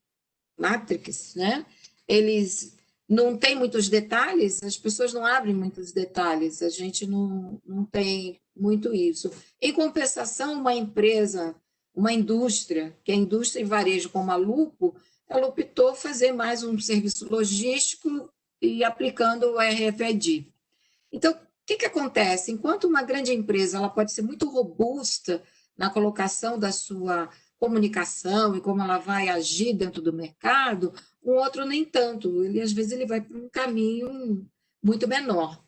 G: Matrix, né? Eles não têm muitos detalhes, as pessoas não abrem muitos detalhes, a gente não tem muito isso. Em compensação, uma empresa, uma indústria, que é a indústria e varejo como a Lupo, ela optou fazer mais um serviço logístico e aplicando o RFID. Então, o que acontece? Enquanto uma grande empresa ela pode ser muito robusta na colocação da sua comunicação e como ela vai agir dentro do mercado, o outro nem tanto. Às vezes, ele vai para um caminho muito menor.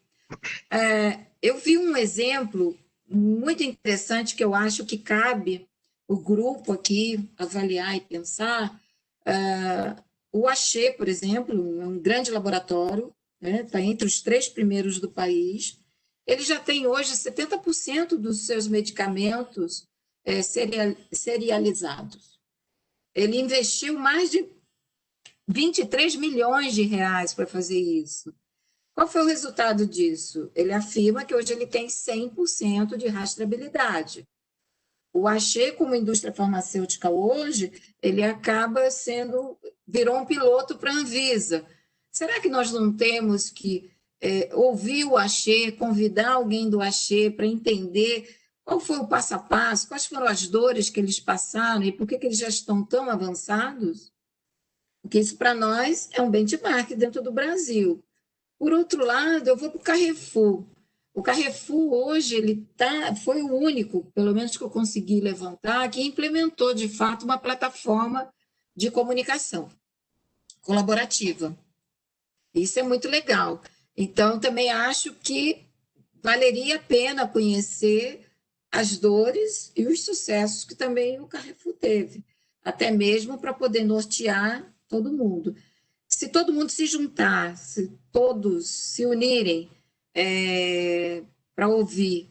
G: Eu vi um exemplo muito interessante que eu acho que cabe o grupo aqui avaliar e pensar. O Axê, por exemplo, é um grande laboratório, né? Está entre os 3 primeiros do país. Ele já tem hoje 70% dos seus medicamentos serializados. Ele investiu mais de 23 milhões de reais para fazer isso. Qual foi o resultado disso? Ele afirma que hoje ele tem 100% de rastreabilidade. O Axê, como indústria farmacêutica hoje, ele virou um piloto para a Anvisa. Será que nós não temos que ouvir o Axê, convidar alguém do Axê para entender qual foi o passo a passo, quais foram as dores que eles passaram e por que eles já estão tão avançados? Porque isso, para nós, é um benchmark dentro do Brasil. Por outro lado, eu vou para o Carrefour. O Carrefour, hoje, foi o único, pelo menos que eu consegui levantar, que implementou, de fato, uma plataforma de comunicação colaborativa. Isso é muito legal. Então, também acho que valeria a pena conhecer as dores e os sucessos que também o Carrefour teve, até mesmo para poder nortear todo mundo. Se todo mundo se juntar, se todos se unirem para ouvir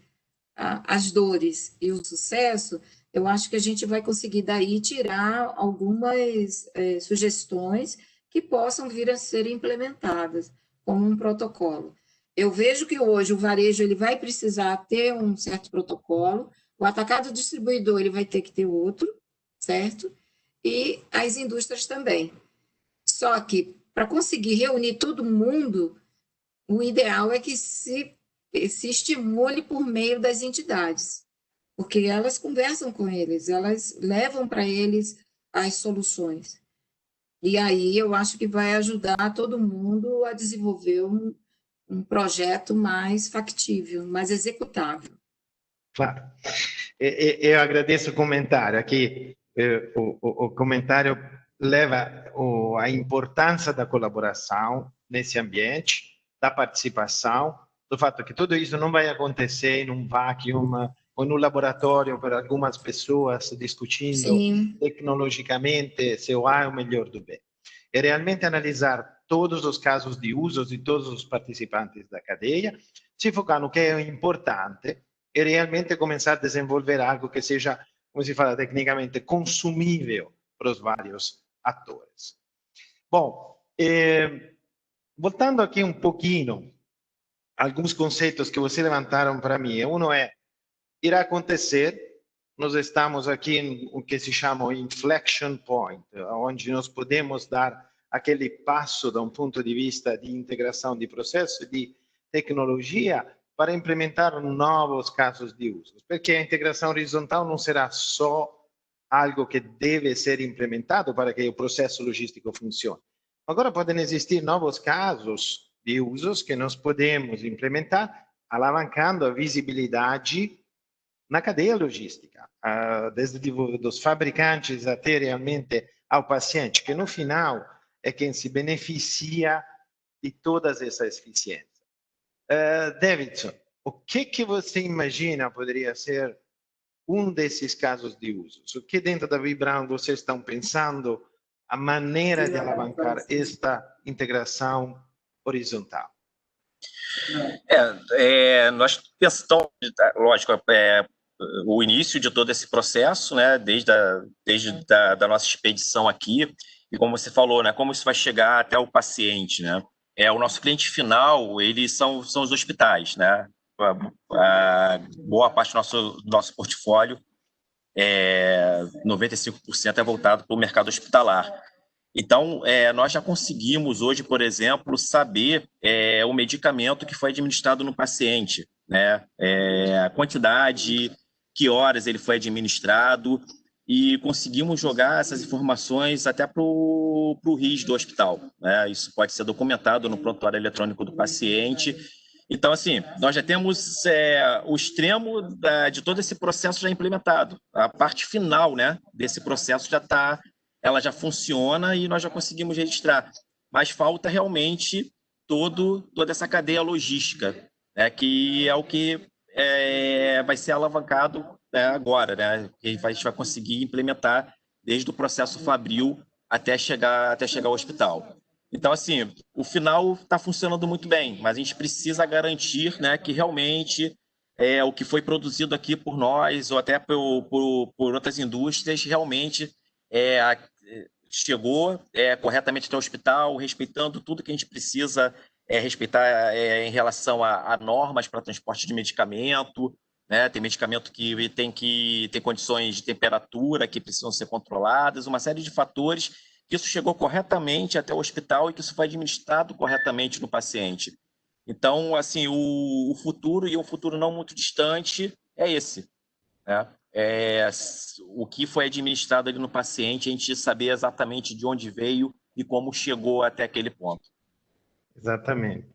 G: as dores e o sucesso, eu acho que a gente vai conseguir daí tirar algumas sugestões que possam vir a ser implementadas como um protocolo. Eu vejo que hoje o varejo ele vai precisar ter um certo protocolo, o atacado distribuidor ele vai ter que ter outro, certo? E as indústrias também. Só que, para conseguir reunir todo mundo, o ideal é que se estimule por meio das entidades, porque elas conversam com eles, elas levam para eles as soluções. E aí eu acho que vai ajudar todo mundo a desenvolver um projeto mais factível, mais executável.
B: Claro. Eu agradeço o comentário aqui. O comentário leva a importância da colaboração nesse ambiente, da participação, do fato que tudo isso não vai acontecer em um vacuum ou no laboratório para algumas pessoas discutindo
G: Sim.
B: tecnologicamente se o A é o melhor do B. É realmente analisar todos os casos de uso de todos os participantes da cadeia, se focar no que é importante e realmente começar a desenvolver algo que seja, como se fala tecnicamente, consumível para os vários atores. Bom, voltando aqui um pouquinho, alguns conceitos que vocês levantaram para mim. Um é, irá acontecer, nós estamos aqui em o que se chama o inflection point, onde nós podemos dar aquele passo de um ponto de vista de integração de processo, de tecnologia, para implementar novos casos de uso. Porque a integração horizontal não será só algo que deve ser implementado para que o processo logístico funcione. Agora podem existir novos casos de usos que nós podemos implementar, alavancando a visibilidade na cadeia logística, desde dos fabricantes até realmente ao paciente, que no final é quem se beneficia de todas essas eficiências. Davidson, o que você imagina poderia ser um desses casos de uso? O que dentro da Vibram vocês estão pensando a maneira de alavancar esta integração horizontal?
D: Nós pensamos, lógico, o início de todo esse processo, né, desde a nossa expedição aqui, e como você falou, né, como isso vai chegar até o paciente, né? O nosso cliente final, eles são os hospitais, né? A boa parte do nosso portfólio, 95% é voltado para o mercado hospitalar. Então, nós já conseguimos hoje, por exemplo, saber o medicamento que foi administrado no paciente, né? A quantidade, que horas ele foi administrado, e conseguimos jogar essas informações até para o RIS do hospital, né? Isso pode ser documentado no prontuário eletrônico do paciente. Então, assim, nós já temos o extremo de todo esse processo já implementado. A parte final, né, desse processo ela já funciona e nós já conseguimos registrar. Mas falta realmente toda essa cadeia logística, né, que é o que vai ser alavancado, né, agora, né, que a gente vai conseguir implementar desde o processo fabril até chegar ao hospital. Então, assim, o final está funcionando muito bem, mas a gente precisa garantir, né, que realmente o que foi produzido aqui por nós ou até por outras indústrias realmente chegou corretamente até o hospital, respeitando tudo que a gente precisa respeitar em relação a normas para transporte de medicamento, né? Tem medicamento que tem condições de temperatura que precisam ser controladas, uma série de fatores que isso chegou corretamente até o hospital e que isso foi administrado corretamente no paciente. Então, assim, o futuro, e um futuro não muito distante, é esse, né? O que foi administrado ali no paciente, a gente saber exatamente de onde veio e como chegou até aquele ponto.
B: Exatamente.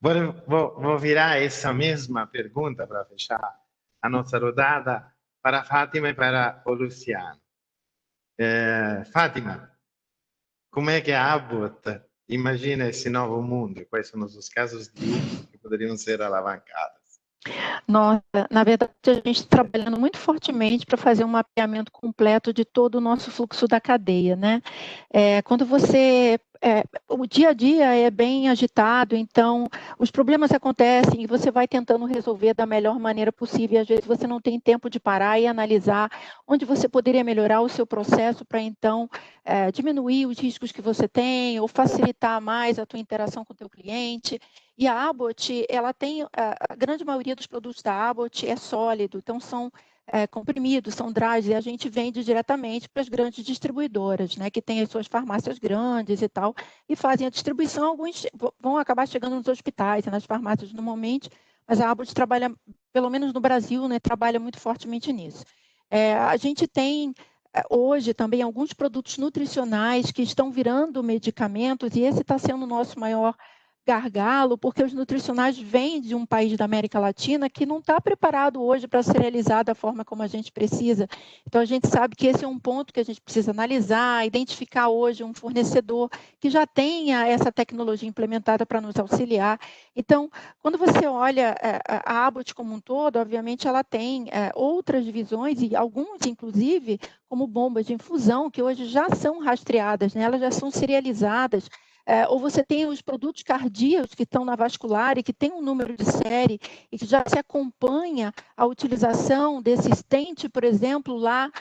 B: Vou virar essa mesma pergunta para fechar a nossa rodada para a Fátima e para o Luciano. Fátima, como é que a Abbott imagina esse novo mundo? Quais são os casos de uso que poderiam ser alavancados?
E: Nossa, na verdade, a gente está trabalhando muito fortemente para fazer um mapeamento completo de todo o nosso fluxo da cadeia, né? Quando o dia a dia é bem agitado, então os problemas acontecem e você vai tentando resolver da melhor maneira possível, e às vezes você não tem tempo de parar e analisar onde você poderia melhorar o seu processo para então diminuir os riscos que você tem ou facilitar mais a tua interação com o teu cliente. E a Abbott, ela tem, a grande maioria dos produtos da Abbott é sólido, então são comprimidos, são dries, e a gente vende diretamente para as grandes distribuidoras, né, que têm as suas farmácias grandes e tal, e fazem a distribuição. Alguns vão acabar chegando nos hospitais e nas farmácias normalmente, mas a Abbott trabalha, pelo menos no Brasil, né, trabalha muito fortemente nisso. A gente tem hoje também alguns produtos nutricionais que estão virando medicamentos, e esse está sendo o nosso maior gargalo, porque os nutricionais vêm de um país da América Latina que não está preparado hoje para ser realizado da forma como a gente precisa. Então, a gente sabe que esse é um ponto que a gente precisa analisar, identificar hoje um fornecedor que já tenha essa tecnologia implementada para nos auxiliar. Então, quando você olha a Abbott como um todo, obviamente ela tem outras divisões, e alguns, inclusive, como bombas de infusão, que hoje já são rastreadas, né? Elas já são serializadas. Ou você tem os produtos cardíacos que estão na vascular e que tem um número de série e que já se acompanha a utilização desse stent, por exemplo, lá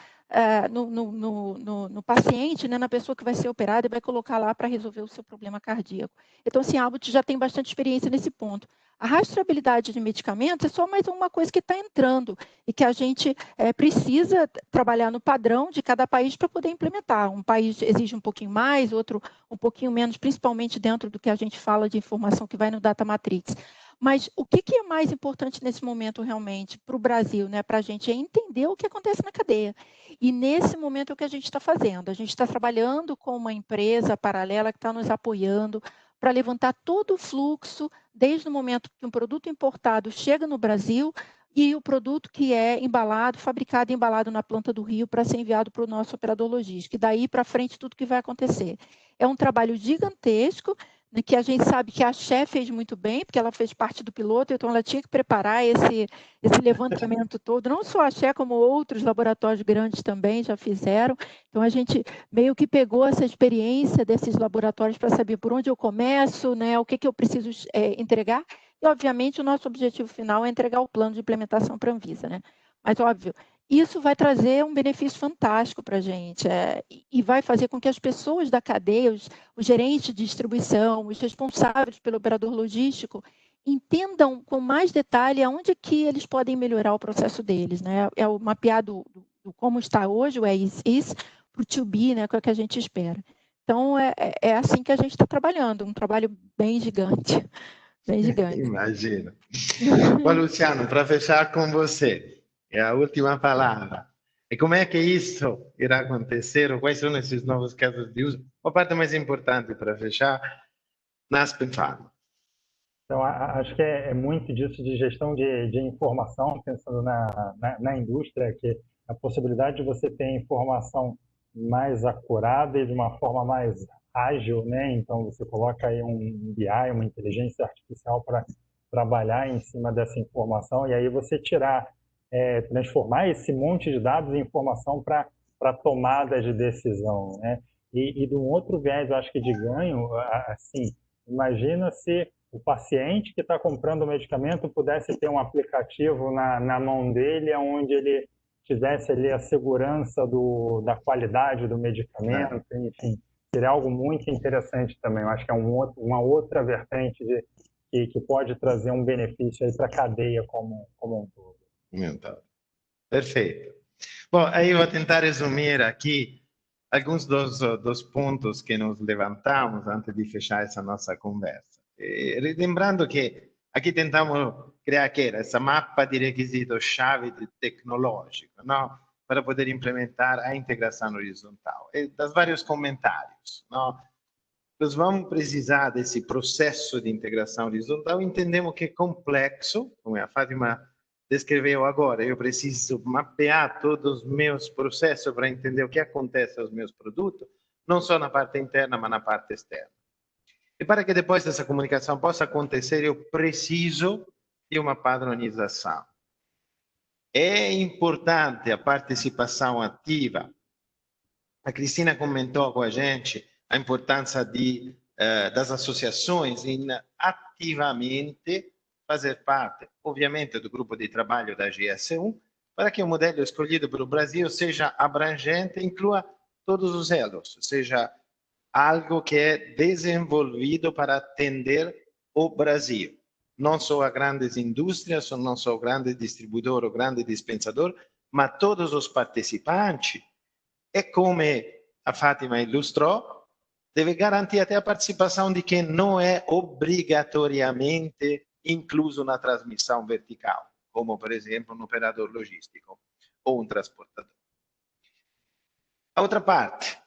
E: no paciente, né, na pessoa que vai ser operada, e vai colocar lá para resolver o seu problema cardíaco. Então, assim, a Abbott já tem bastante experiência nesse ponto. A rastreabilidade de medicamentos é só mais uma coisa que está entrando e que a gente precisa trabalhar no padrão de cada país para poder implementar. Um país exige um pouquinho mais, outro um pouquinho menos, principalmente dentro do que a gente fala de informação que vai no Data Matrix. Mas o que é mais importante nesse momento realmente para o Brasil, né, para a gente, é entender o que acontece na cadeia. E nesse momento é o que a gente está fazendo. A gente está trabalhando com uma empresa paralela que está nos apoiando para levantar todo o fluxo, desde o momento que um produto importado chega no Brasil e o produto que é embalado, fabricado e embalado na planta do Rio para ser enviado para o nosso operador logístico. E daí para frente tudo que vai acontecer. É um trabalho gigantesco, né, que a gente sabe que a Axé fez muito bem, porque ela fez parte do piloto, então ela tinha que preparar esse levantamento todo. Não só a Axé, como outros laboratórios grandes também já fizeram. Então a gente meio que pegou essa experiência desses laboratórios para saber por onde eu começo, né, o que eu preciso entregar. E, obviamente, o nosso objetivo final é entregar o plano de implementação para a Anvisa, né? Mas, óbvio, isso vai trazer um benefício fantástico para a gente e vai fazer com que as pessoas da cadeia, os gerentes de distribuição, os responsáveis pelo operador logístico, entendam com mais detalhe aonde que eles podem melhorar o processo deles, né? É o mapear do como está hoje, o is para o to be, né? Que é o que a gente espera. Então, é assim que a gente está trabalhando, um trabalho bem gigante. Bem gigante.
B: Imagino. Bom, Luciano, para fechar com você, é a última palavra. E como é que isso irá acontecer? Ou quais são esses novos casos de uso? A parte mais importante para fechar, Naspen Pharma.
C: Então, acho que é muito disso de gestão de informação, pensando na indústria, que a possibilidade de você ter informação mais acurada e de uma forma mais ágil, né? Então, você coloca aí um BI, uma inteligência artificial para trabalhar em cima dessa informação e aí você transformar esse monte de dados em informação para tomada de decisão, né? E de um outro viés, eu acho que de ganho, assim, imagina se o paciente que está comprando o medicamento pudesse ter um aplicativo na mão dele, onde ele tivesse ali a segurança da qualidade do medicamento, enfim, seria algo muito interessante também. Eu acho que é uma outra vertente que pode trazer um benefício aí para a cadeia como um todo.
B: Perfeito. Bom, aí eu vou tentar resumir aqui alguns dos pontos que nos levantamos antes de fechar essa nossa conversa. Lembrando que aqui tentamos criar essa mapa de requisitos-chave tecnológico, não? Para poder implementar a integração horizontal. E dos vários comentários, não? Nós vamos precisar desse processo de integração horizontal, entendemos que é complexo, como a Fátima descreveu agora, eu preciso mapear todos os meus processos para entender o que acontece aos meus produtos, não só na parte interna, mas na parte externa. E para que depois essa comunicação possa acontecer, eu preciso de uma padronização. É importante a participação ativa. A Cristina comentou com a gente a importância das associações em ativamente fazer parte, obviamente, do grupo de trabalho da GS1, para que o modelo escolhido pelo Brasil seja abrangente e inclua todos os elos, seja algo que é desenvolvido para atender o Brasil. Não só a grandes indústrias, não só o grande distribuidor ou grande dispensador, mas todos os participantes. E como a Fátima ilustrou, deve garantir até a participação de quem não é obrigatoriamente incluso na transmissão vertical, como, por exemplo, um operador logístico ou um transportador. A outra parte,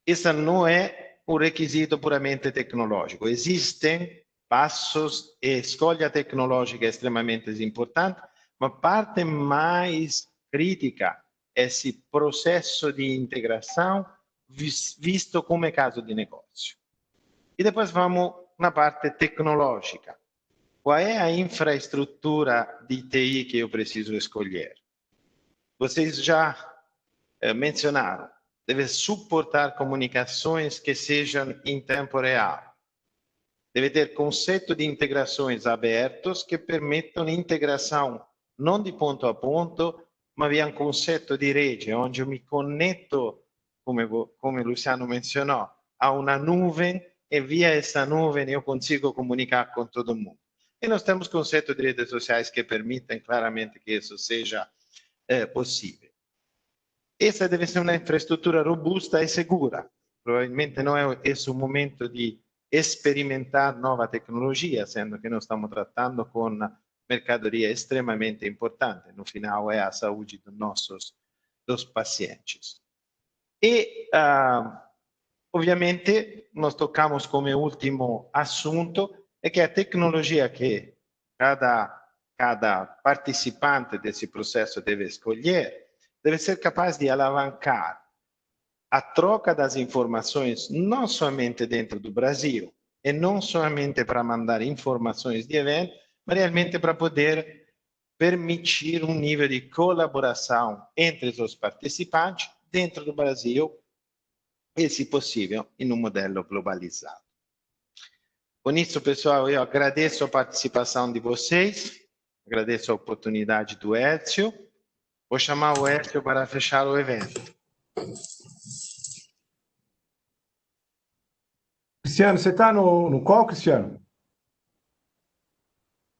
B: esse não é um requisito puramente tecnológico. Existem passos e escolha tecnológica extremamente importante, mas a parte mais crítica é esse processo de integração visto como caso de negócio. E depois vamos na parte tecnológica. Qual é a infraestrutura de TI que eu preciso escolher? Vocês já mencionaram. Deve suportar comunicações que sejam em tempo real. Deve ter conceito de integrações abertos que permitam integração não de ponto a ponto, mas via um conceito de rede, onde eu me conecto, como o Luciano mencionou, a uma nuvem e via essa nuvem eu consigo comunicar com todo mundo. e nós temos conceitos de redes sociais que permitem claramente que isso seja possível. Essa deve ser uma infraestrutura robusta e segura. Provavelmente não é esse o momento de experimentar nova tecnologia, sendo que nós estamos tratando com mercadoria extremamente importante. No final, é a saúde dos pacientes. E, ovviamente, nós tocamos como último assunto é que a tecnologia que cada participante desse processo deve escolher deve ser capaz de alavancar a troca das informações, não somente dentro do Brasil, e não somente para mandar informações de evento, mas realmente para poder permitir um nível de colaboração entre os participantes dentro do Brasil e, se possível, em um modelo globalizado. Com isso, pessoal, eu agradeço a participação de vocês, agradeço a oportunidade do Écio. Vou chamar o Écio para fechar o evento.
A: Cristiano, você está no call, Cristiano?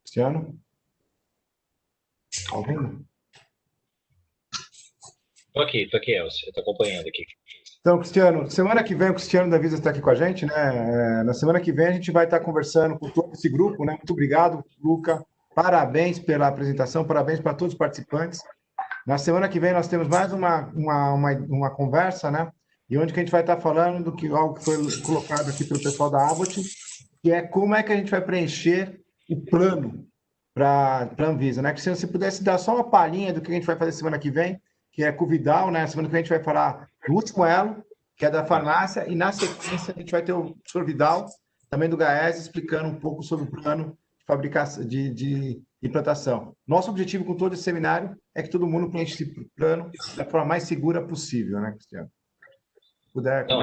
A: Cristiano? Está ouvindo?
H: Tô aqui, Elcio. Estou acompanhando aqui.
A: Então, Cristiano, semana que vem o Cristiano da Visa está aqui com a gente, né? Na semana que vem a gente vai estar conversando com todo esse grupo, né? Muito obrigado, Luca. Parabéns pela apresentação, parabéns para todos os participantes. Na semana que vem nós temos mais uma conversa, né? E onde que a gente vai estar falando do que algo que foi colocado aqui pelo pessoal da Abbott, que é como é que a gente vai preencher o plano para a Anvisa, né? Que se você pudesse dar só uma palhinha do que a gente vai fazer semana que vem, que é com o Vidal, né? Semana que vem a gente vai falar do último elo, que é da farmácia, e na sequência a gente vai ter o professor Vidal, também do GAES, explicando um pouco sobre o plano de fabricação, de implantação. Nosso objetivo com todo esse seminário é que todo mundo preencha esse plano da forma mais segura possível, né, Cristiano? Se puder...
H: Não,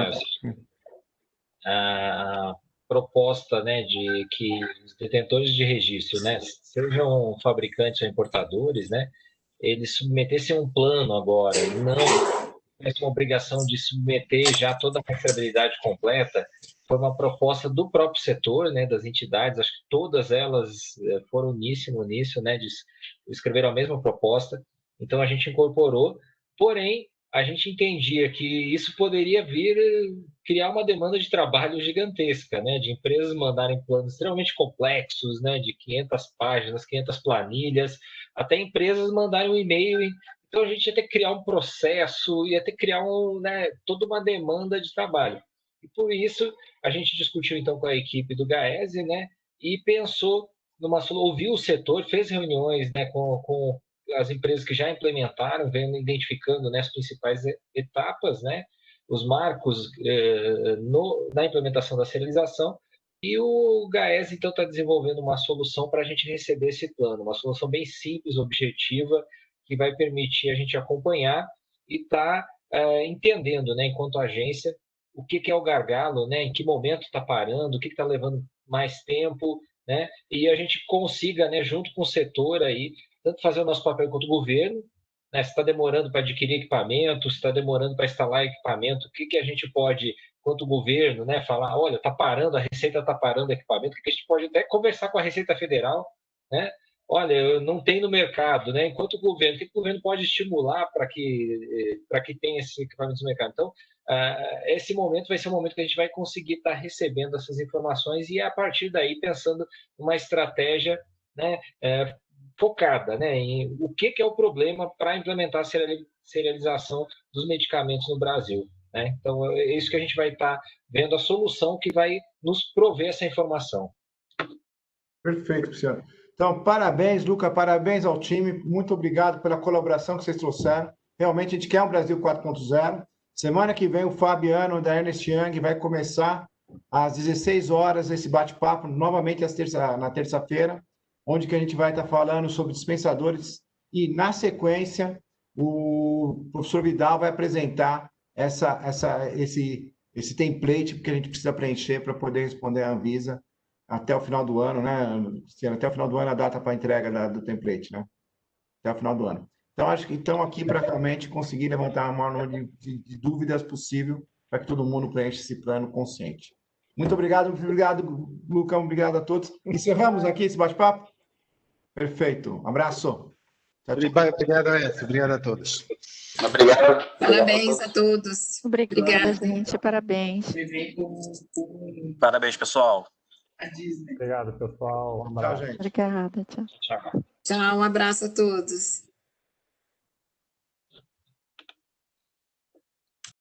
H: a proposta, né, de que os detentores de registro, né, sejam fabricantes ou importadores, né, eles submetessem um plano agora, e não tivessem uma obrigação de submeter já toda a rastreabilidade completa. Foi uma proposta do próprio setor, né, das entidades, acho que todas elas foram uníssono nisso, né, escreveram a mesma proposta, então a gente incorporou, porém, a gente entendia que isso poderia vir criar uma demanda de trabalho gigantesca, né, de empresas mandarem planos extremamente complexos, né, de 500 páginas, 500 planilhas, até empresas mandarem um e-mail. Então, a gente ia ter que criar um processo, ia ter que criar toda uma demanda de trabalho. E por isso, a gente discutiu, então, com a equipe do GAES, né, e pensou ouviu o setor, fez reuniões, né, com as empresas que já implementaram, identificando, né, as principais etapas, né, os marcos na implementação da serialização, e o GAES, então, está desenvolvendo uma solução para a gente receber esse plano, uma solução bem simples, objetiva, que vai permitir a gente acompanhar e estar entendendo, né, enquanto agência, o que é o gargalo, né, em que momento está parando, o que está levando mais tempo, né, e a gente consiga, né, junto com o setor aí, tanto fazer o nosso papel quanto o governo, né, se está demorando para adquirir equipamento, se está demorando para instalar equipamento, o que a gente pode, quanto o governo, né, falar, olha, está parando, a Receita está parando o equipamento, que a gente pode até conversar com a Receita Federal, né, olha, não tem no mercado, né, enquanto o governo, o que o governo pode estimular para que tenha esses equipamentos no mercado? Então, esse momento vai ser um momento que a gente vai conseguir estar recebendo essas informações e, a partir daí, pensando numa estratégia, né, focada, né, em o que é o problema para implementar a serialização dos medicamentos no Brasil, né? Então, é isso que a gente vai estar vendo, a solução que vai nos prover essa informação.
A: Perfeito, Cristiano. Então, parabéns, Luca, parabéns ao time, muito obrigado pela colaboração que vocês trouxeram. Realmente, a gente quer um Brasil 4.0. Semana que vem, o Fabiano, da Ernst Young, vai começar às 16 horas esse bate-papo, novamente na terça-feira, onde que a gente vai estar falando sobre dispensadores e, na sequência, o professor Vidal vai apresentar esse template que a gente precisa preencher para poder responder à Anvisa até o final do ano, né? Até o final do ano a data para a entrega do template, né? Até o final do ano. Então, acho que estamos aqui para realmente conseguir levantar o maior número de dúvidas possível para que todo mundo preencha esse plano consciente. Muito obrigado, Lucão, obrigado a todos. Encerramos aqui esse bate-papo? Perfeito. Um abraço.
B: Tchau, tchau. Obrigado, Edson. Obrigado a todos.
F: Obrigado.
G: Parabéns a todos.
E: Obrigada, gente. Parabéns.
D: Parabéns, pessoal.
C: Obrigado, pessoal. Um abraço.
A: Tchau, gente.
E: Obrigada. Tchau.
G: Tchau, um abraço a todos.